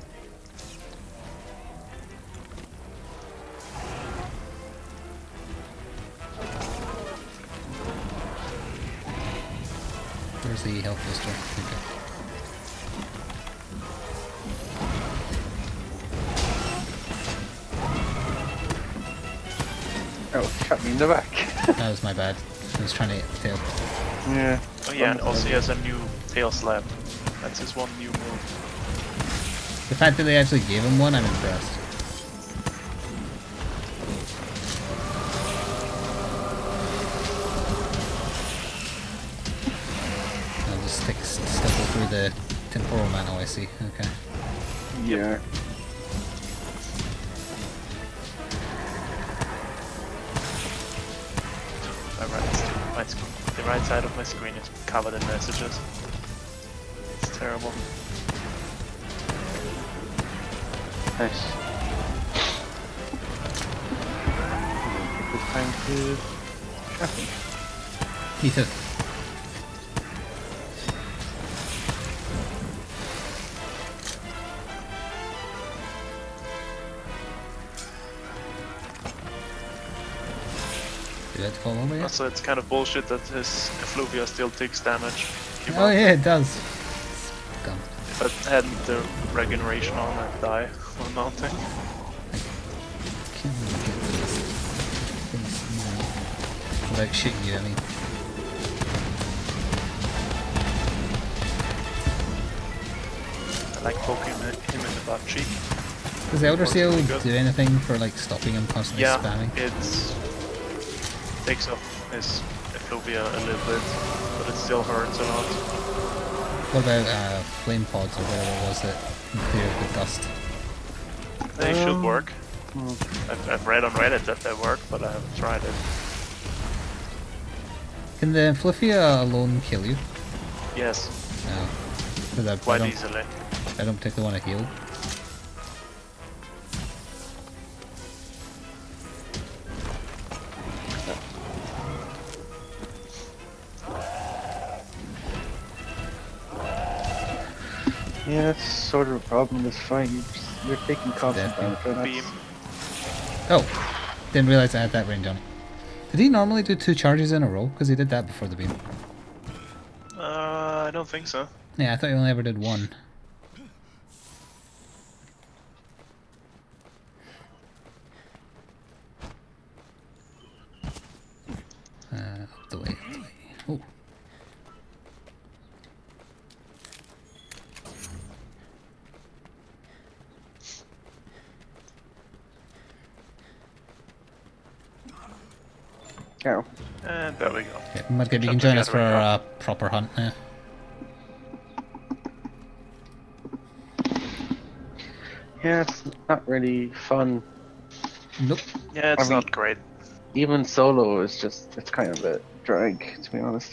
Where's the health booster? Okay. Oh, shot me in the back. That was my bad. I was trying to hit the tail. Yeah. Oh yeah, and also he has a new tail slap. That's his one new move. The fact that they actually gave him one, I'm impressed. I'll just stipple through the temporal mantle, I see. Okay. Yeah. The right side of my screen is covered in messages. It's terrible. Nice. Take this time to traffic. Me too. Did it fall over yet? Also, it's kind of bullshit that his effluvia still takes damage. Oh yeah, it does. Dumb. If I hadn't the regeneration on, I'd die while mounting. Can't really get to this face now. Without shooting you, I mean. I like poking him in the butt cheek. Does the Elder Seal Good. do anything for like stopping him constantly Yeah, spamming? it takes off his effluvia a little bit, but it still hurts a lot. What about flame pods or whatever it was that cleared the dust? They should work. I've read on Reddit that they work, but I haven't tried it. Can the Fluffia alone kill you? Yes, No. 'Cause I quite don't, easily. I don't particularly want to heal. Yeah, that's sort of a problem with this fight. You're taking constant Death damage. and Beam. Oh! Didn't realize I had that range on. Did he normally do 2 charges in a row? Because he did that before the beam. I don't think so. Yeah, I thought he only ever did 1. Up the way, up the way. Oh. Carol. And there we go. Yeah, Mudkip, you Jump can join us together for and a proper hunt now. Yeah, it's not really fun. Nope. Yeah, it's I mean- not great. Even solo is just, it's kind of a drag, to be honest.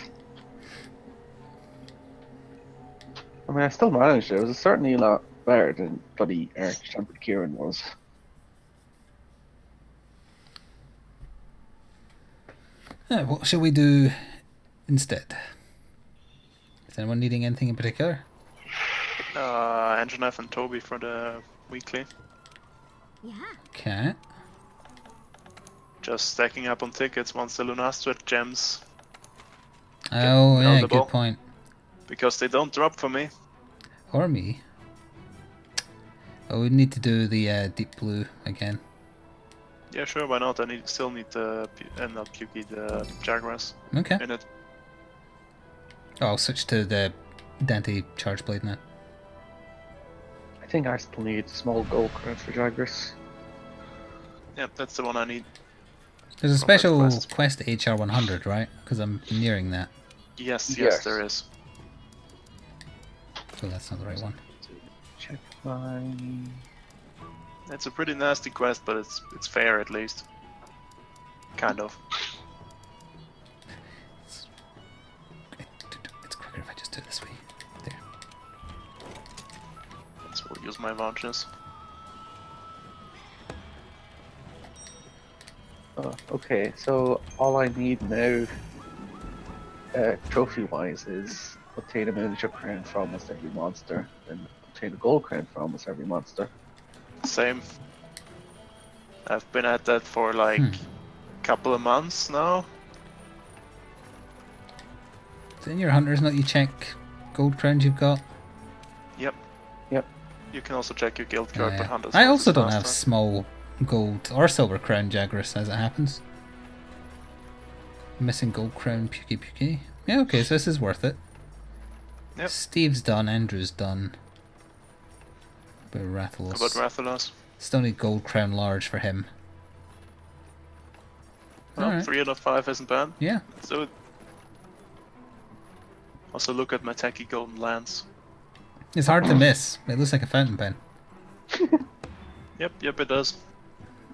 I mean, I still managed it. It was certainly a lot better than bloody Arch-Champion Kieran was. What shall we do instead? Is anyone needing anything in particular? Anjaneth and Toby for the weekly. Yeah. Okay. Just stacking up on tickets once the Lunastra gems. Oh, yeah, valuable. good point. Because they don't drop for me. Or me. Oh, we need to do the deep blue again. Yeah, sure, why not? Still need the, not Pukey, the Jaguars Okay. in it. Oh, I'll switch to the Dante Charge Blade now. I think I still need small gold crowns for Jagras. Yep, that's the one I need. There's a From that special quest. quest HR 100, right? Because I'm nearing that. Yes, Yes. there is. So that's not the right one. Check my... It's a pretty nasty quest, but it's fair at least. Kind of. It's quicker if I just do it this way. There. That's where I use my launches. Oh, okay, so all I need now, trophy-wise, is obtain a miniature crown for almost every monster, and obtain a gold crown for almost every monster. Same. I've been at that for like a couple of months now. So in your hunters note you check gold crowns you've got? Yep. Yep. You can also check your guild card, but hunters. I also don't last have time. small gold or silver crown Jagras as it happens. Missing gold crown Pukey. Yeah, okay, so this is worth it. Yep. Steve's done, Andrew's done. But How about Rathalos. Rathalos? Still need gold crown large for him. Well, Alright. 3 out of 5 isn't bad. Yeah. Let's do it. Also look at my tacky golden lance. It's hard to miss. It looks like a fountain pen. Yep, it does.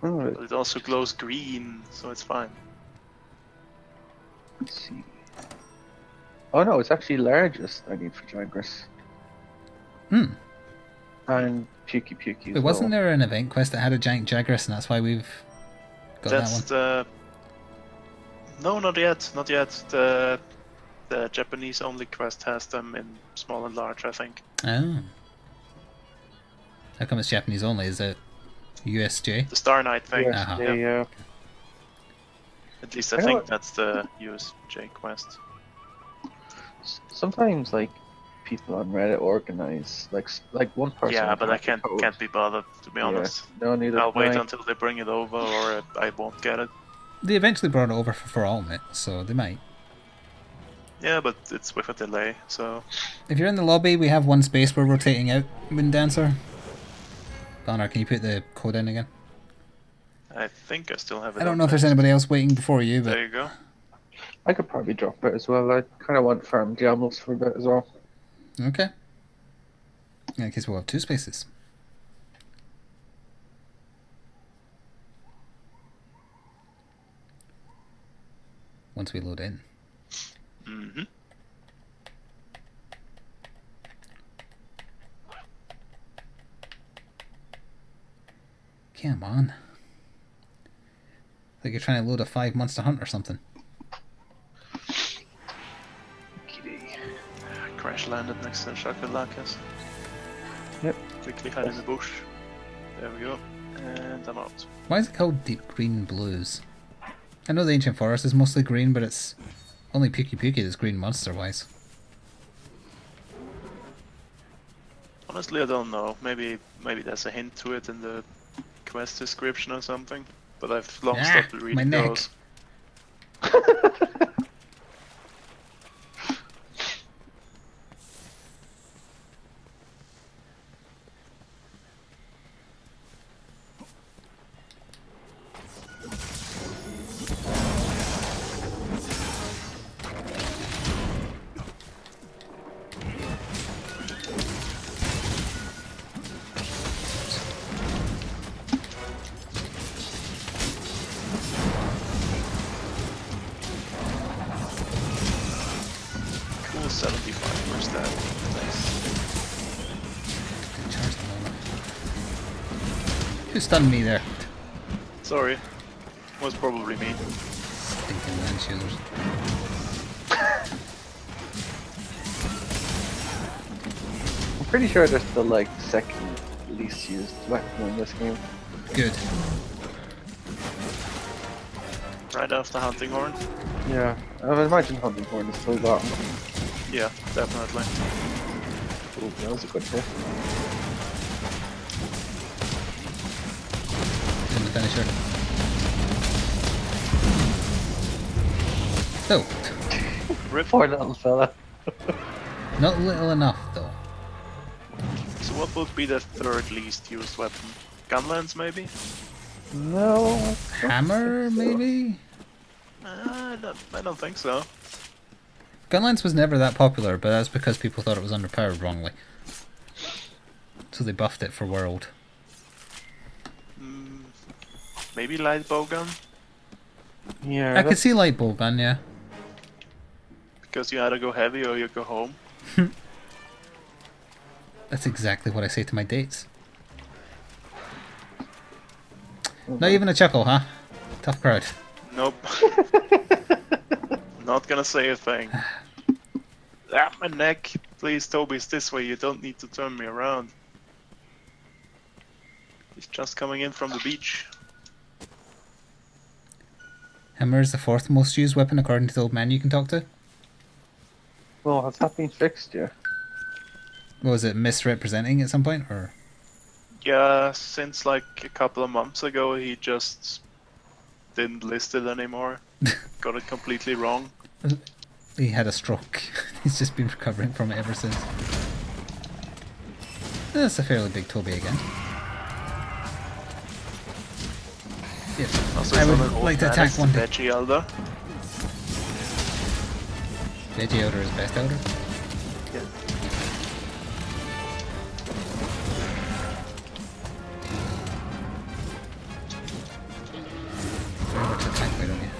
Oh, But it also glows green, so it's fine. let's see. Oh no, it's actually largest I need for Jagras. Hmm. And Pukey as Wait, wasn't well. there an event quest that had a giant Jagras and that's why we've got That's that one? No, not yet. The Japanese only quest has them in small and large, I think. Oh. How come it's Japanese only? Is it USJ? The Star Knight thing. Yes, Uh-huh. they, At least I I know think it- that's the USJ quest. sometimes like people on Reddit organize like one person. Yeah, but I had the code. can't be bothered, to be Yeah. honest. No, neither I'll can wait I. until they bring it over, or I won't get it. They eventually brought it over for Ultimate, so they might. Yeah, but it's with a delay, so... If you're in the lobby, we have one space we're rotating out Moon Dancer. Connor, can you put the code in again? I think I still have it. I don't up know if there's next. anybody else waiting before you, but There you go. I could probably drop it as well. I kind of want farm Diablos for a bit as well. okay. In that case, we'll have two spaces. Once we load in. Mm-hmm. Come on. Like you're trying to load a 5 months to hunt or something. Crash landed next to the Shakalakas. Yep. Quickly hide in the bush. There we go. And I'm out. Why is it called Deep Green Blues? I know the Ancient Forest is mostly green, but it's only Pukey that's green monster-wise. Honestly, I don't know. Maybe there's a hint to it in the quest description or something. But I've long stopped my reading neck. those. Cool 75 per stat. Nice. Who stunned me there? Sorry. Was probably me. Stinking land shielders. I'm pretty sure they're still like the second least used weapon in this game. Good. Right after Hunting Horn. Yeah, I would imagine Hunting Horn is still got. Yeah, definitely. Oh, that was a good hit. In the finisher. Oh, Rip. Poor little fella. not little enough though. So what would be the third least used weapon? Gunlance maybe? No. Hammer, maybe? I don't think so. Gunlance was never that popular, but that's because people thought it was underpowered wrongly. So they buffed it for World. Maybe light bowgun? Yeah. I could see light bow gun, yeah. Because you either go heavy or you go home. That's exactly what I say to my dates. Not even a chuckle, huh? Tough crowd. Nope. Not gonna say a thing. Ah, my neck. Please, Toby, it's this way. You don't need to turn me around. He's just coming in from the beach. Hammer is the fourth most used weapon according to the old man you can talk to. Well, has that been fixed yet? What was it, misrepresenting at some point, or? Yeah, since like a couple of months ago, he just didn't list it anymore. Got it completely wrong. He had a stroke. He's just been recovering from it ever since. That's a fairly big Toby again. Yep. Also, I it's not an would old like to man, attack it's one the day. Veggie Elder. Veggie Elder is best Elder. Yeah. Remember to attack, why don't you?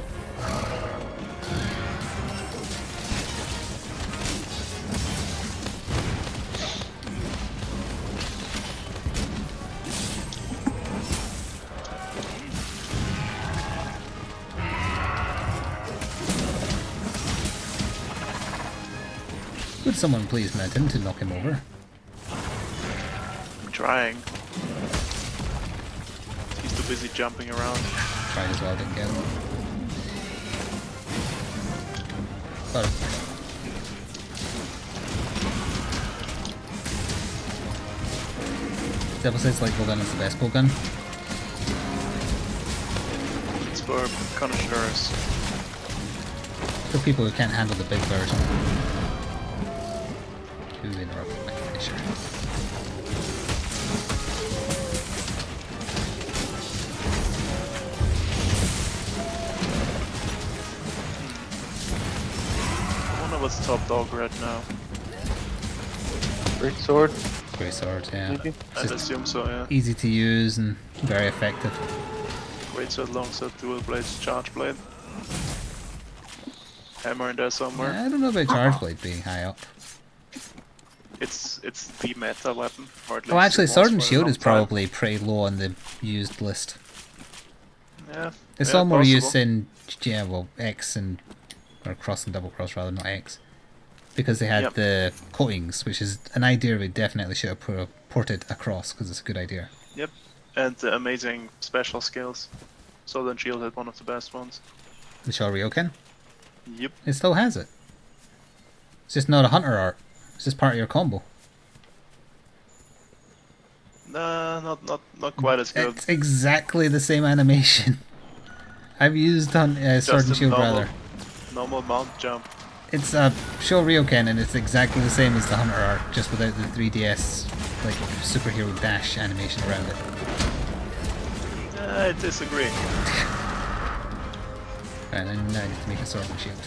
Would someone please mount him to knock him over? I'm trying. He's too busy jumping around. Tried as well, didn't get him. Got him. Devil says like bowgun is the best bowgun. It's for connoisseurs. For people who can't handle the big version. Who interrupted my finisher? I wonder what's top dog right now. Great sword. Great sword, yeah. Maybe? It's I'd just assume so, yeah. easy to use and very effective. Great sword, long sword, dual blades, charge blade. Hammer in there somewhere. I don't know about charge blade being high up. It's the meta weapon. Or at least Oh, actually, it sword was and for a shield long is time. probably pretty low on the used list. Yeah. It's yeah, all more possible. used in, yeah, well, X and, or cross and double cross rather, not X. Because they had Yep. the coatings, which is an idea we definitely should have ported across, because it's a good idea. Yep. And the amazing special skills. Sword and shield had one of the best ones. The Shoryuken, Yep. it still has it. It's just not a hunter art. It's just part of your combo. Nah, not quite as good. It's exactly the same animation. I've used sword Just and a shield rather. normal mount jump. It's a Shoryuken and it's exactly the same as the hunter art, just without the 3DS like superhero dash animation around it. I disagree. And then now I need to make a sword and shield.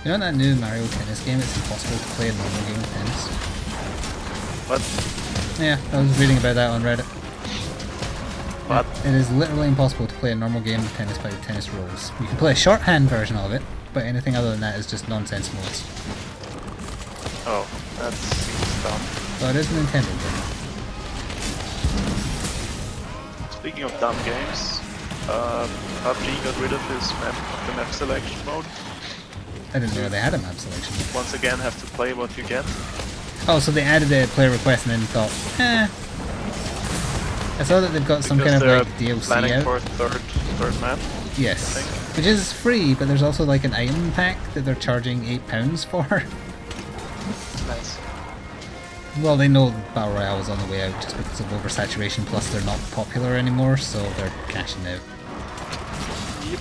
You know in that new Mario Tennis game, it's impossible to play a normal game of tennis? What? Yeah, I was reading about that on Reddit. What? It is literally impossible to play a normal game of tennis by the tennis rules. You can play a shorthand version of it, but anything other than that is just nonsense modes. Oh, that seems dumb. So it is a Nintendo game. Speaking of dumb games, PUBG got rid of the map selection mode. I didn't know they had a map selection. Once again, have to play what you get. Oh, so they added a player request and then thought, I saw that they've got some Because kind of they're like DLC planning out. for a third map. Yes, I think. which is free, but there's also like an item pack that they're charging £8 for. Nice. Well, they know Battle Royale was on the way out just because of oversaturation, plus they're not popular anymore, so they're cashing out. Yep.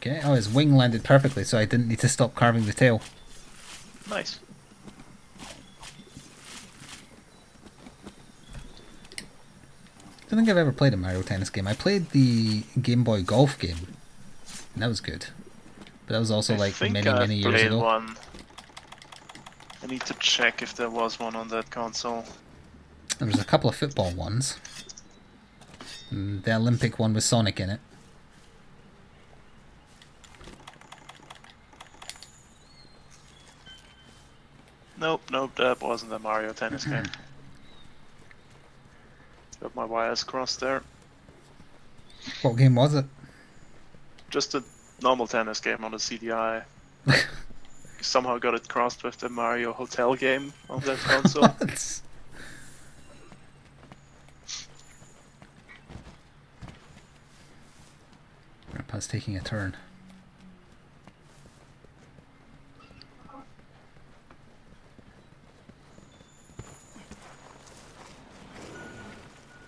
Okay. Oh, his wing landed perfectly, so I didn't need to stop carving the tail. Nice. I don't think I've ever played a Mario Tennis game. I played the Game Boy Golf game, and that was good. But that was also like many years ago. One. I need to check if there was one on that console. There was a couple of football ones. And the Olympic one with Sonic in it. Nope, that wasn't a Mario Tennis game. Got my wires crossed there. What game was it? Just a normal tennis game on the CDI. Somehow got it crossed with the Mario Hotel game on that console. What? Grandpa's taking a turn.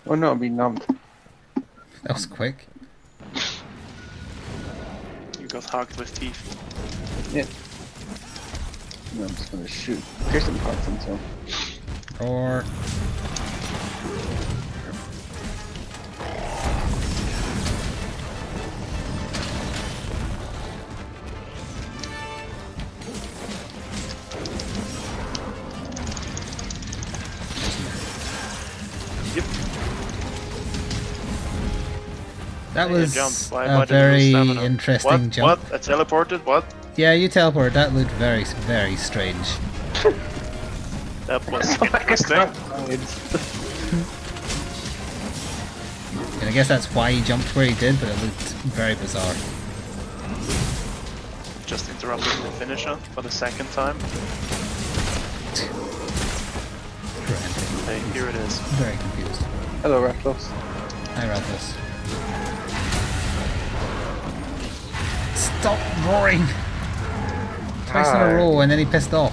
Oh no, I'll be numbed. That was quick. You got hugged with teeth. Yeah. No, I'm just gonna shoot piercing parts into him. Or Yep. that Yeah, was jumped. Why a did you lose very stamina? interesting jump. What? I teleported? What? Yeah, you teleported. That looked very, very strange. That was interesting. And I guess that's why he jumped where he did, but it looked very bizarre. Just interrupted the finisher for the second time. Hey, here it is. Very confused. Hello, Rattlos. Hi, Rathos. Stop roaring! Twice in a row and then he pissed off.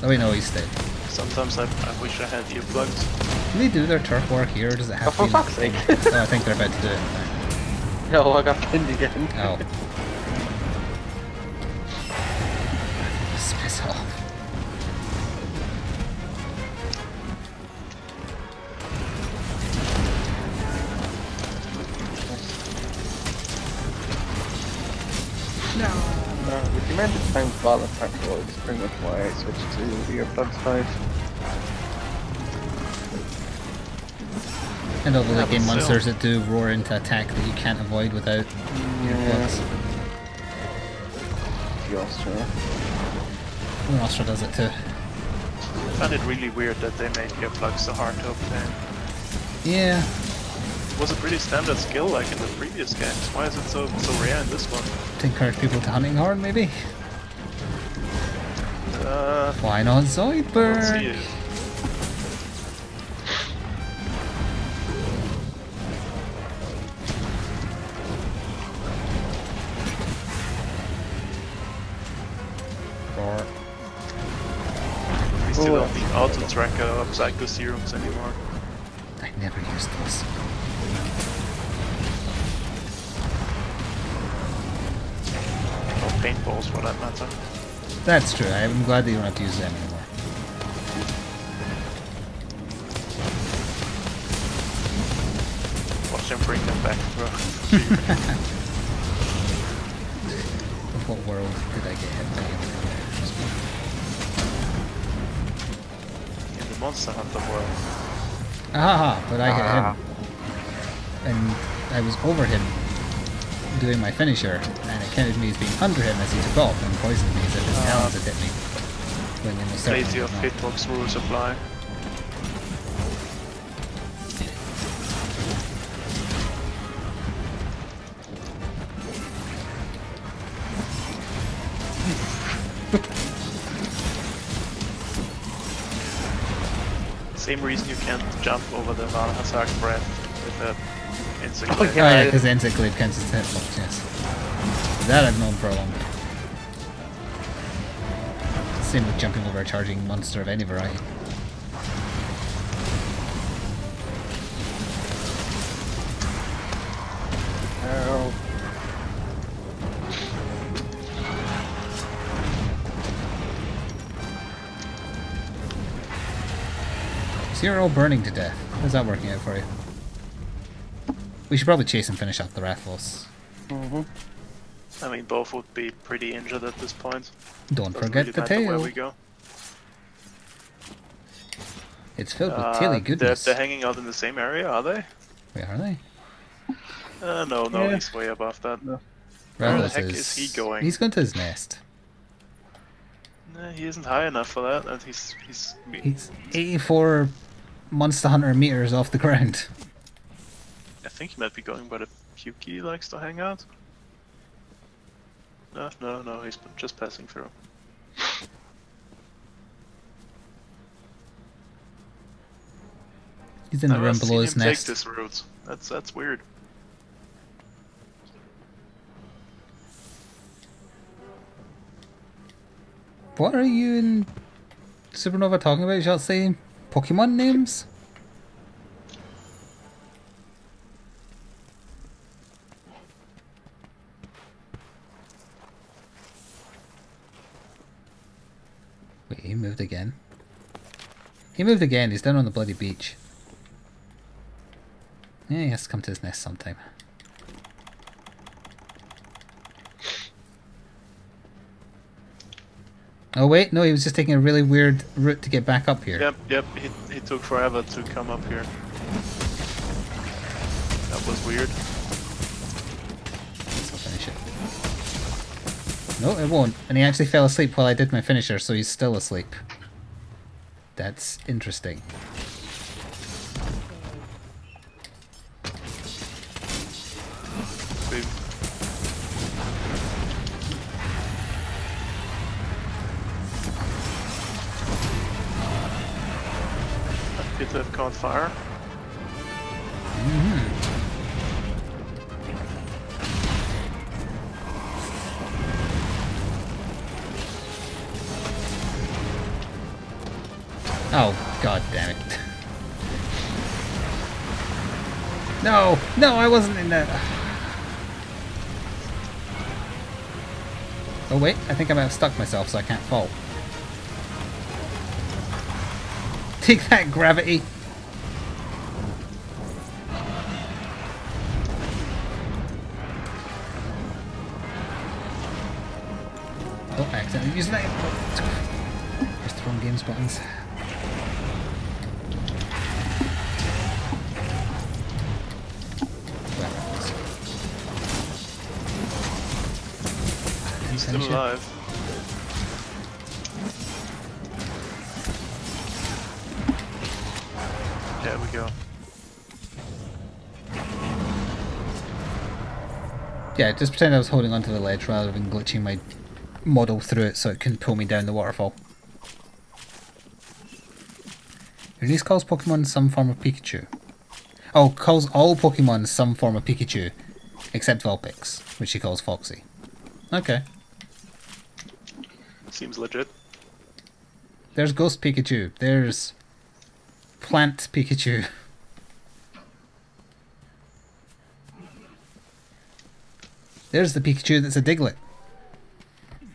Oh wait, no, he stayed. Sometimes I wish I had earplugs. Do they do their turf work here, or does it have Oh, to for be... fuck's sake. Oh, I think they're about to do it. in fact. No, I got pinned again. Oh. Just piss off. With the amount of times ball attack rolls, it's pretty much why I switched to the earplugs 5. And all the Yeah, game but monsters that do roar into attack that you can't avoid without earplugs. The Austria. The Astra does it too. I found it really weird that they made earplugs so hard to obtain. Yeah. It was a pretty standard skill like in the previous games. Why is it so rare in this one? To encourage people to hunting hard, maybe? Why not Let's see Zoidberg? it. Roar. We still don't need auto tracker or psycho serums anymore. I never used those. Or paintballs for that matter. That's true, I'm glad that you don't have to use them anymore. Watch them bring them back, bro. What world did I get hit by? In the Monster Hunter world. Ah, but I hit him. And I was over him doing my finisher, and it counted me as being under him as he took off and poisoned me as if his talons had hit me. When they most certainly Lazy of did not. hitbox rules apply. Same reason you can't jump over the Valhazak breath with the insect. Oh, Oh yeah, because the insect glaive counts as hitbox, yes. That I've known for a long time. Same with jumping over a charging monster of any variety. Oh. So you're all burning to death. How's that working out for you? We should probably chase and finish up the Rathlos. I mean, both would be pretty injured at this point. Don't Doesn't forget really the matter where tail. we go. It's filled with taily goodness. They're hanging out in the same area, are they? Where are they? No, Yeah. he's way above that. No. Where the Rathlos heck is he going? He's going to his nest. Nah, he isn't high enough for that, and he's He's 84 Monster Hunter meters off the ground. I think he might be going where the Puky likes to hang out. No, he's just passing through. He's in the I've room seen below him his take nest. this route. That's weird. What are you and Supernova talking about? Shall I say Pokemon names? Wait, he moved again. He moved again, he's down on the bloody beach. Yeah, he has to come to his nest sometime. Oh wait, no, he was just taking a really weird route to get back up here. Yep, he took forever to come up here. That was weird. I'll finish it. No, it won't. And he actually fell asleep while I did my finisher, so he's still asleep. That's interesting. We appear to have caught fire. Oh, god damn it. No, I wasn't in that. Oh wait, I think I might have stuck myself so I can't fall. Take that, gravity! Oh, I accidentally used that. Just the wrong games buttons. He's still alive. There we go. Yeah, just pretend I was holding onto the ledge rather than glitching my model through it so it couldn't pull me down the waterfall. Release calls Pokemon some form of Pikachu. Oh, calls all Pokemon some form of Pikachu, except Vulpix, which he calls Foxy. Okay. Seems legit. There's Ghost Pikachu. There's Plant Pikachu. There's the Pikachu that's a Diglett.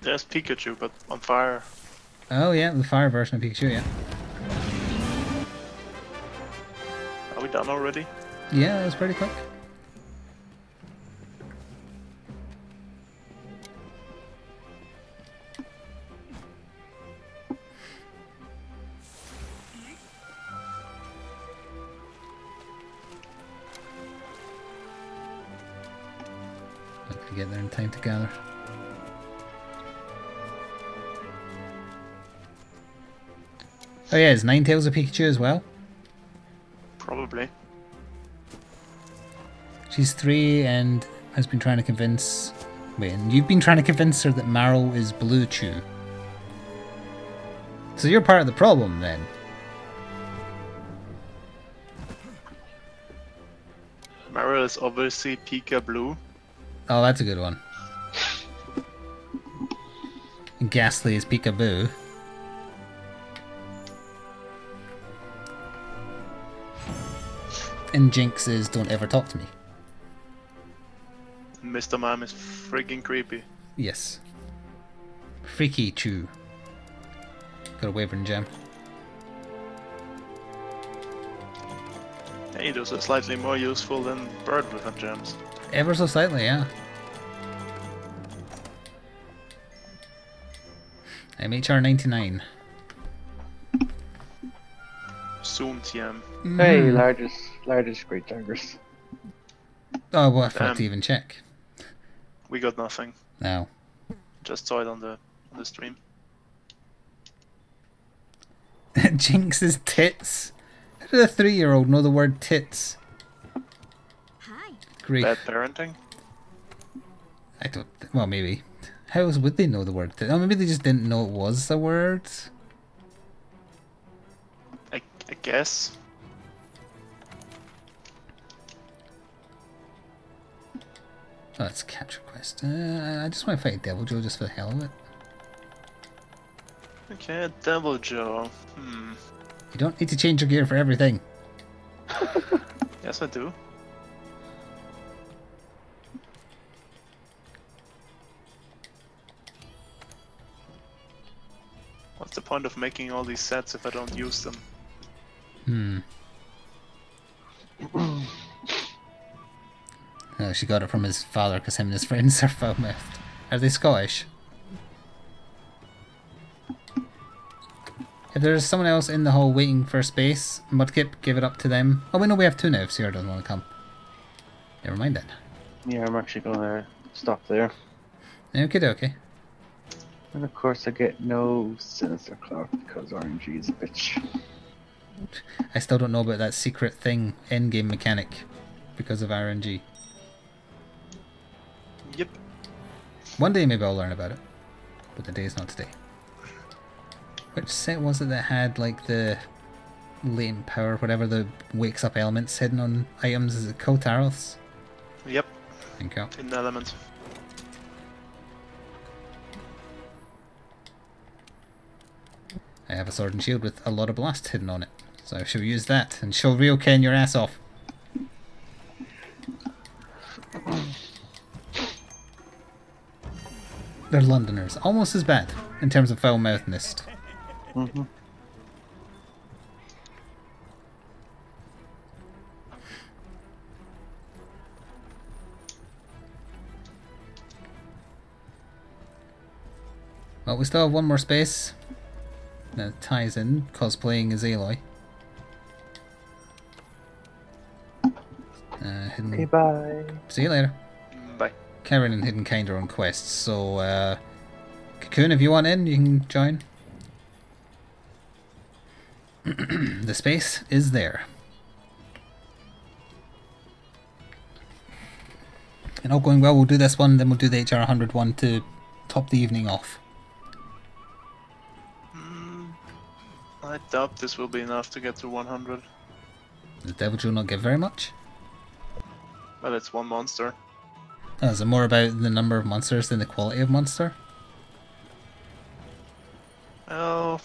There's Pikachu, but on fire. Oh yeah, the fire version of Pikachu, yeah. Are we done already? Yeah, that was pretty quick. Not gonna get there in time to gather. Oh yeah, is Ninetales a Pikachu as well? Probably. She's 3 and has been trying to convince... Wait, and you've been trying to convince her that Marrow is Blue Chew. So you're part of the problem then. Marill is obviously Pika Blue. Oh, that's a good one. And Ghastly is Peekaboo. And Jinx is Don't Ever Talk to Me. Mr. Mime is freaking creepy. Yes. Freaky Chew. Got a Wyvern Gem. Hey, those are slightly more useful than bird with gems. Ever so slightly, yeah. MHR 99. Soon, TM. Hey, largest great daggers. Oh, well, I forgot to even check. We got nothing. No. Just saw it on the stream. Jinx's tits. How did a 3-year-old know the word tits? Hi. Grief. Bad parenting? I don't. Well, maybe. How else would they know the word tits? Oh, maybe they just didn't know it was a word. I guess. Oh, it's a capture quest. I just want to fight Devil Joe just for the hell of it. Okay, Devil Joe. You don't need to change your gear for everything. Yes, I do. What's the point of making all these sets if I don't use them? Oh, she got it from his father because him and his friends are foul-mouthed. Are they Scottish? If there's someone else in the hall waiting for space, Mudkip, give it up to them. Oh, we know we have 2 now if Sierra doesn't want to come. Never mind then. Yeah, I'm actually gonna stop there. Okay, okay. And of course I get no Sinister Clock because RNG is a bitch. I still don't know about that secret thing, endgame mechanic, because of RNG. Yep. One day maybe I'll learn about it, but the day is not today. Which set was it that had like the latent power, whatever the wakes up elements hidden on items? Is it Kotaros? Yep. Thank you. In element. I have a sword and shield with a lot of blast hidden on it, so I shall use that and she'll real Ken your ass off. They're Londoners, almost as bad in terms of foul-mouthness. Well, we still have one more space that ties in cosplaying as Aloy. Hidden... Okay, bye. See you later. Bye. Karen and Hidden Kind are on quests, so Cocoon, if you want in, you can join. The space is there. And all going well, we'll do this one, then we'll do the HR 100 one to top the evening off. I doubt this will be enough to get to 100. Does Devil Joe not give very much? Well, it's one monster. Oh, is it more about the number of monsters than the quality of monster? Oh,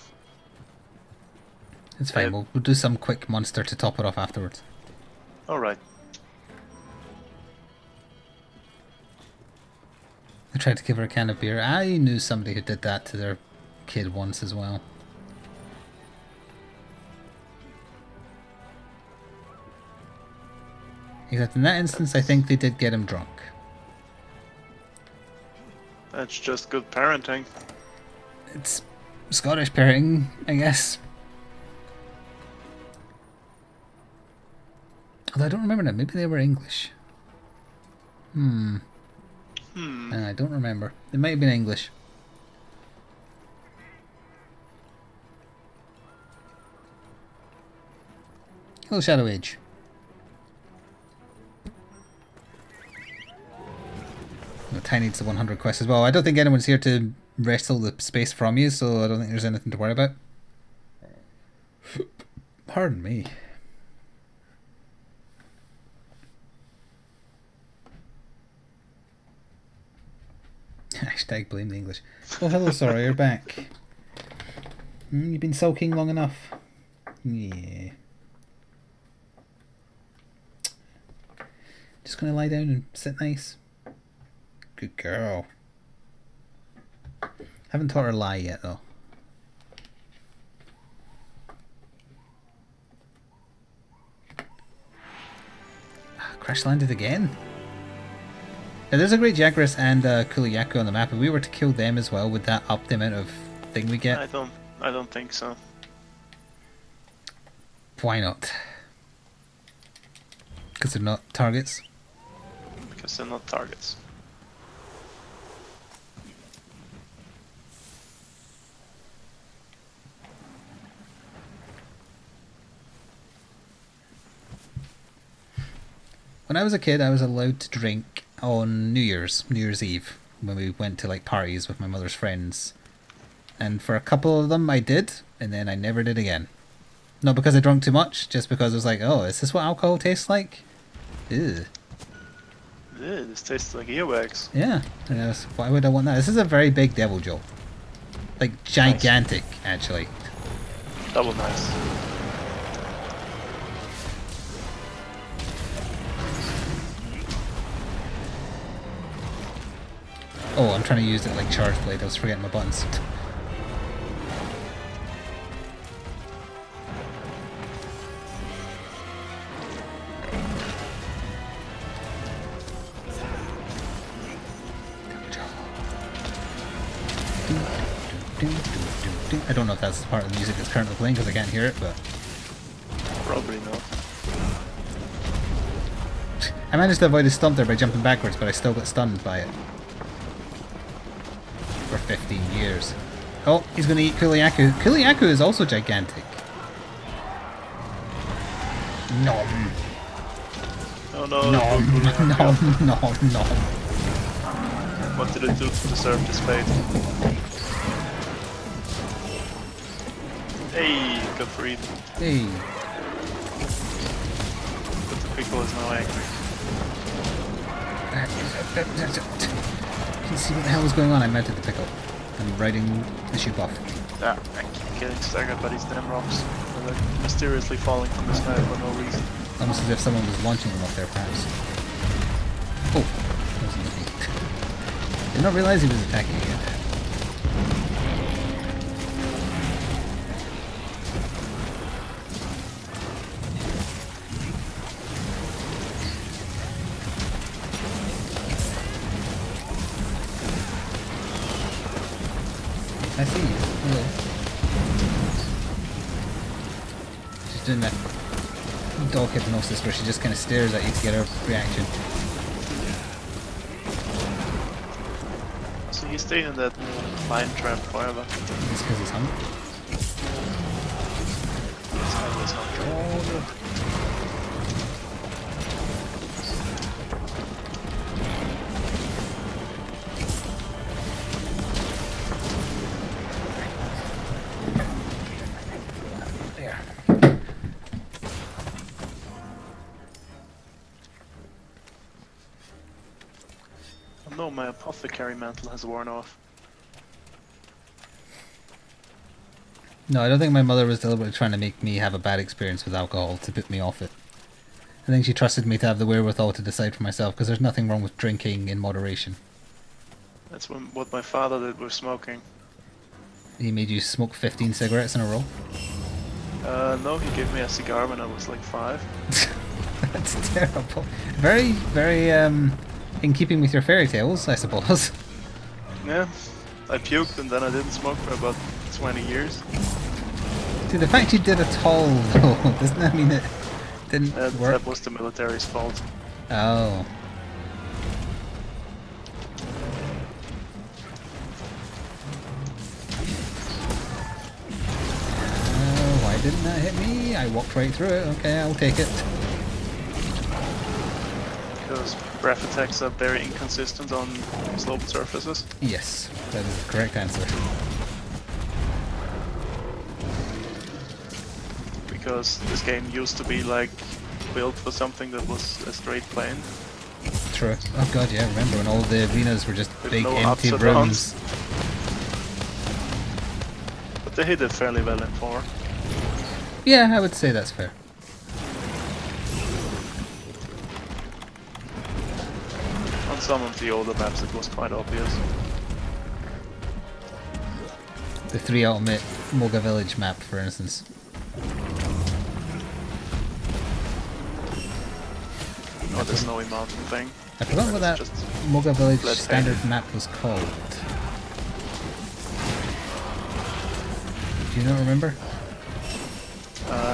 It's fine, we'll do some quick monster to top it off afterwards. alright. I tried to give her a can of beer. I knew somebody who did that to their kid once as well. Except in that instance, I think they did get him drunk. That's just good parenting. It's Scottish parenting, I guess. Although I don't remember now, maybe they were English. I don't remember. It might have been English. Hello, Shadow Age. Ty needs the 100 quest as well. I don't think anyone's here to wrestle the space from you, so I don't think there's anything to worry about. Pardon me. Hashtag blame the English. Oh, hello, sorry, you're back. You've been sulking long enough. Yeah. Just gonna lie down and sit nice. Good girl. Haven't taught her lie yet though. Crash landed again. Now, there's a great Jagras and Kuliyaku on the map. If we were to kill them as well, would that up the amount of thing we get? I don't think so. Why not? Because they're not targets? Because they're not targets. When I was a kid, I was allowed to drink on New Year's Eve, when we went to like parties with my mother's friends. And for a couple of them I did, and then I never did again. Not because I drank too much, just because I was like, oh, is this what alcohol tastes like? Ew. Ew, this tastes like earwax. Yeah, yes. Why would I want that? This is a very big devil jolt. Like, gigantic, nice. Actually. Double nice. Oh, I'm trying to use it like charge blade. I was forgetting my buttons. I don't know if that's part of the music that's currently playing because I can't hear it, but... Probably not. I managed to avoid a stump there by jumping backwards, but I still got stunned by it. For 15 years. Oh, he's going to eat Kuliyaku. Kuliyaku is also gigantic. Nom. Oh no. Nom. Nom. What did it do to deserve this fate? Hey, good for eating. Hey. But the pickle is now angry. Can you see what the hell was going on? I mounted the pickle. I'm riding the shoe buff. Yeah, I keep getting staggered by these damn rocks. They're like mysteriously falling from the sky for no reason. Almost as if someone was launching them up there, perhaps. Oh, that wasn't me. Did not realize he was attacking again. I see you. Hello. She's doing that dog hypnosis where she just kind of stares at you to get her reaction. So he stayed in that mine trap forever. It's because he's hungry. He's always hungry. No, my apothecary mantle has worn off. No, I don't think my mother was deliberately trying to make me have a bad experience with alcohol to put me off it. I think she trusted me to have the wherewithal to decide for myself, because there's nothing wrong with drinking in moderation. That's what my father did with smoking. He made you smoke 15 cigarettes in a row? No, he gave me a cigar when I was like 5. That's terrible. Very, very, in keeping with your fairy tales, I suppose. Yeah, I puked and then I didn't smoke for about 20 years. Dude, the fact you did at all, though, doesn't that mean it didn't work? That was the military's fault. Oh. Why didn't that hit me? I walked right through it. Okay, I'll take it. Because breath attacks are very inconsistent on sloped surfaces. Yes, that is the correct answer. Because this game used to be like built for something that was a straight plane. True. Oh god, yeah, remember when all the arenas were just With big no empty ups or rooms. downs. But they hit it fairly well in 4. Yeah, I would say that's fair. On some of the older maps it was quite obvious. The 3 Ultimate Moga Village map, for instance. Or the snowy mountain thing. I forgot what that Just Moga Village let's standard say. map was called. Do you not remember?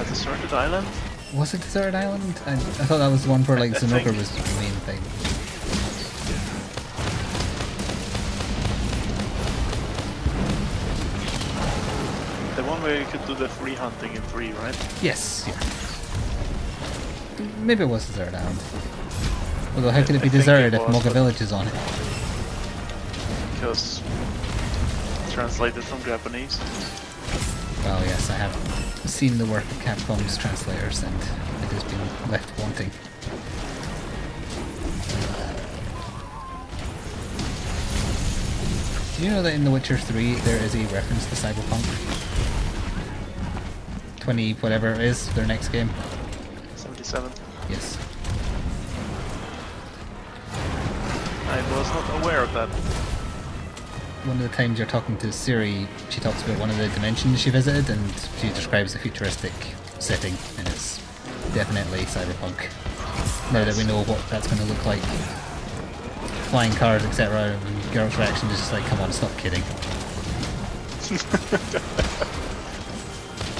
Deserted Island? Was it Desert Island? I thought that was the one where like I Zenogre think- was the main thing. The one where you could do the free hunting in 3, right? Yes, yeah. Maybe it was Desert Island. Although how could it I be think deserted it if was, Moga but- Village is on it? Because translated from Japanese. Well, yes, I have seen the work of Capcom's translators and it has been left wanting. Do you know that in The Witcher 3 there is a reference to Cyberpunk? 20 whatever it is, their next game? 77. Yes. I was not aware of that. One of the times you're talking to Siri, she talks about one of the dimensions she visited and she describes a futuristic setting and it's definitely Cyberpunk. Now that we know what that's going to look like. Flying cars, etc. And girl's reaction is just like, come on, stop kidding.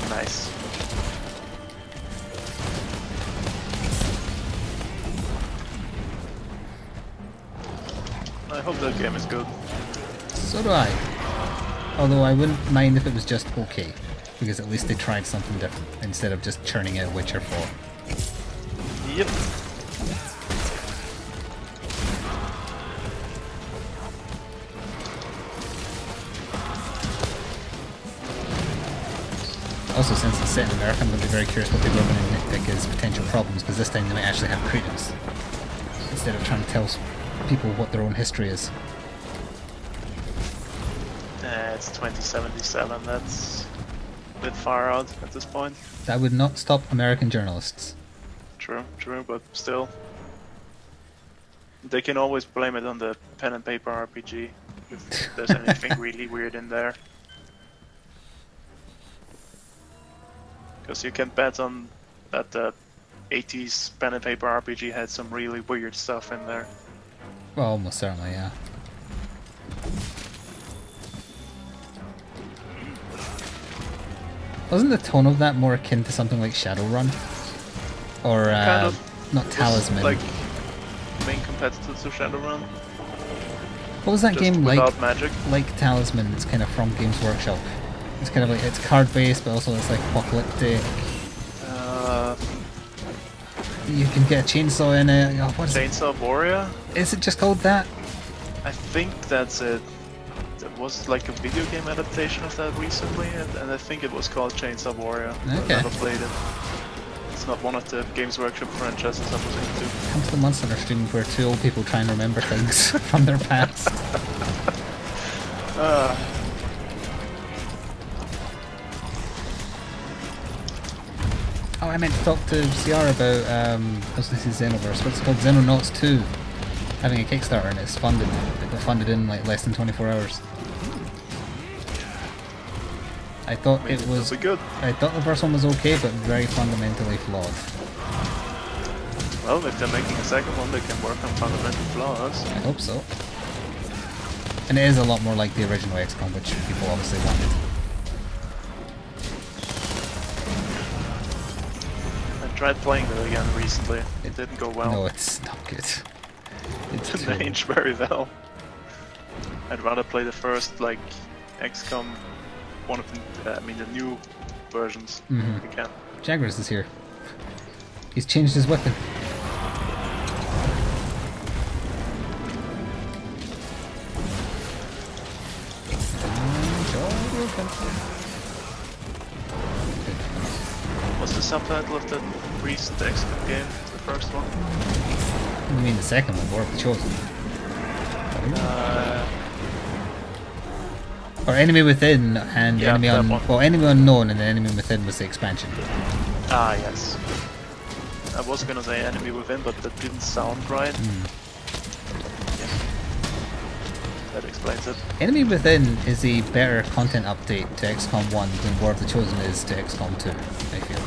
Nice. I hope that game is good. So do I. Although I wouldn't mind if it was just okay. Because at least they tried something different instead of just churning out Witcher 4. Yep. Also, since it's set in America, I'm going to be very curious what people are going to nitpick as potential problems, because this time they might actually have credence, instead of trying to tell people what their own history is. It's 2077, that's a bit far out at this point. That would not stop American journalists. True, but still. They can always blame it on the pen and paper RPG, if there's anything really weird in there. Because you can bet on that the 80s pen and paper RPG had some really weird stuff in there. Well, almost certainly, yeah. Wasn't the tone of that more akin to something like Shadowrun? Or, Kind of. not Talisman. Like main competitor to Shadowrun. What was that Just game like? without magic. Like Talisman, it's kind of from Games Workshop. It's kind of like, it's card based, but also it's like apocalyptic. You can get a chainsaw in it. Oh, what is it? Chainsaw Warrior? Is it just called that? I think that's it. There was like a video game adaptation of that recently, and I think it was called Chainsaw Warrior. Okay. I've never played it. It's not one of the Games Workshop franchises I was into. Come to the Monster Hunter stream where two old people try and remember things from their past. Oh, I meant to talk to CR about, I was going to say Xenoverse, what's it called? Xenonauts 2. Having a Kickstarter and it's funded. It got funded in like less than 24 hours. I thought I mean, it was... it'll be good. I thought the first one was okay, but very fundamentally flawed. Well, if they're making a second one, they can work on fundamental flaws. I hope so. And it is a lot more like the original XCOM, which people obviously wanted. I tried playing it again recently. It didn't go well. No, it's not good. It's It didn't age very well. I'd rather play the first, like, XCOM, one of the, the new versions. Mhm. We can. Jagras is here. He's changed his weapon. What's the subtitle of the recent XCOM game? The first one? I mean the second one, War of the Chosen. Or Enemy Within and Yeah, Enemy that one. Well, Enemy Unknown and then Enemy Within was the expansion. Ah, yes. I was gonna say Enemy Within, but that didn't sound right. Yeah. That explains it. Enemy Within is a better content update to XCOM 1 than War of the Chosen is to XCOM 2, I feel.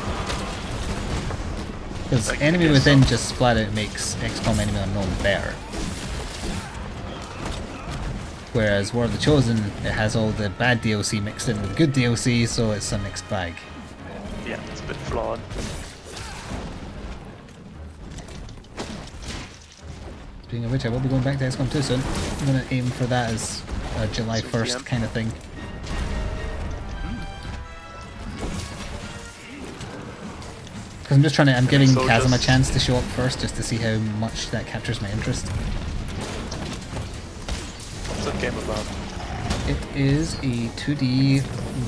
Because I Enemy guess Within so. just flat out makes XCOM Enemy Unknown better. Whereas War of the Chosen, it has all the bad DLC mixed in with good DLC, so it's a mixed bag. Yeah, it's a bit flawed. Speaking of which, I will be going back to XCOM 2 soon. I'm going to aim for that as a July 1st PM. kind of thing. Because I'm just trying to, I'm giving so Chasm a just- chance to show up first, just to see how much that captures my interest. What's that game about? It is a 2D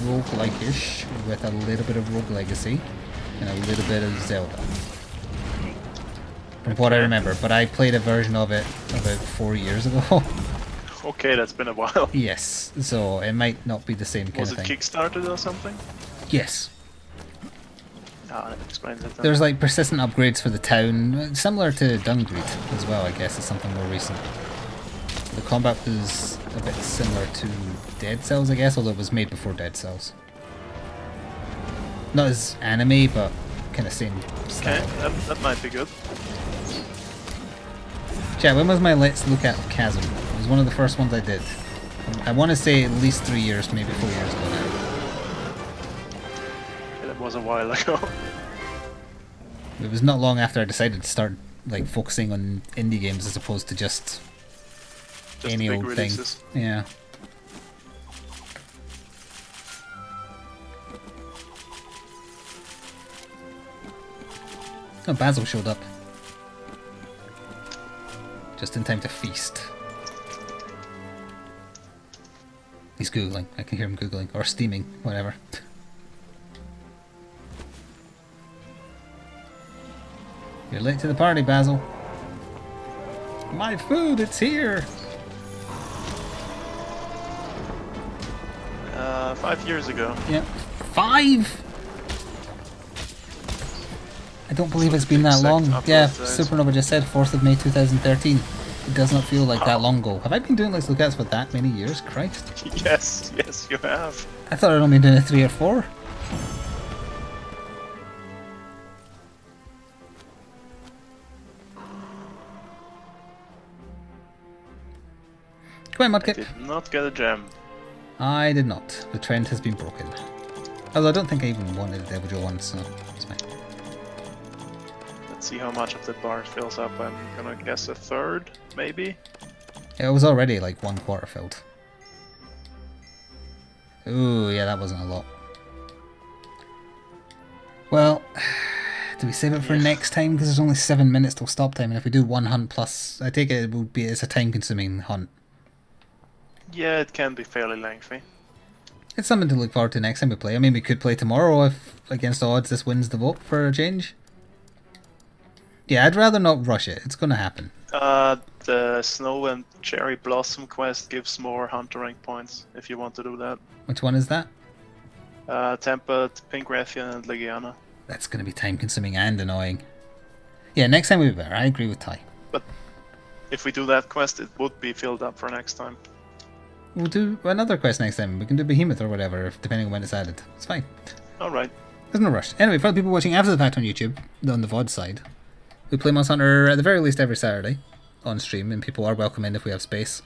roguelike-ish with a little bit of Rogue Legacy and a little bit of Zelda. From what I remember, but I played a version of it about 4 years ago. Okay, that's been a while. Yes, so it might not be the same kind Was of it thing. kickstarted or something? Yes. Ah, that explains it then. There's like persistent upgrades for the town, similar to Dungreed as well, I guess, is something more recent. The combat was a bit similar to Dead Cells, I guess, although it was made before Dead Cells. Not as anime, but kind of same style. Okay, that might be good. Chat, when was my Let's Look At of Chasm? It was one of the first ones I did. I want to say at least 3 years, maybe 4 years ago now. Yeah, that was a while ago. It was not long after I decided to start like focusing on indie games as opposed to just any big old releases. thing. Yeah. Oh, Basil showed up. Just in time to feast. He's googling. I can hear him googling. Or steaming. Whatever. You're late to the party, Basil. My food, it's here! 5 years ago. Yep. 5?! I don't believe it's been that Exact long. upload Yeah, days. Supernova just said 4th of May 2013. It does not feel like that long ago. Have I been doing Let's Look At for that many years? Christ. Yes, yes, you have. I thought I'd only done it 3 or 4. Come on, I Mudkip. did not get a gem. I did not. The trend has been broken. Although I don't think I even wanted a Devil Joe once, so it's fine. Let's see how much of the bar fills up. I'm gonna guess a third, maybe? Yeah, it was already like 1/4 filled. Ooh, yeah, that wasn't a lot. Well, do we save it for next time? Because there's only 7 minutes till stop time, and if we do one hunt plus, I take it would be it's a time-consuming hunt. Yeah, it can be fairly lengthy. It's something to look forward to next time we play. I mean, we could play tomorrow if, against odds, this wins the vote for a change. Yeah, I'd rather not rush it. It's going to happen. The Snow and Cherry Blossom quest gives more hunter rank points, if you want to do that. Which one is that? Tempered, Pink Rathian, and Legiana. That's going to be time-consuming and annoying. Yeah, next time we better. I agree with Ty. But if we do that quest, it would be filled up for next time. We'll do another quest next time. We can do Behemoth or whatever, depending on when it's added. It's fine. Alright. There's no rush. Anyway, for the people watching after the fact on YouTube, on the VOD side, we play Monster Hunter at the very least every Saturday on stream, and people are welcome in if we have space.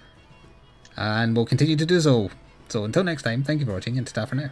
And we'll continue to do so. So until next time, thank you for watching, and ta for now.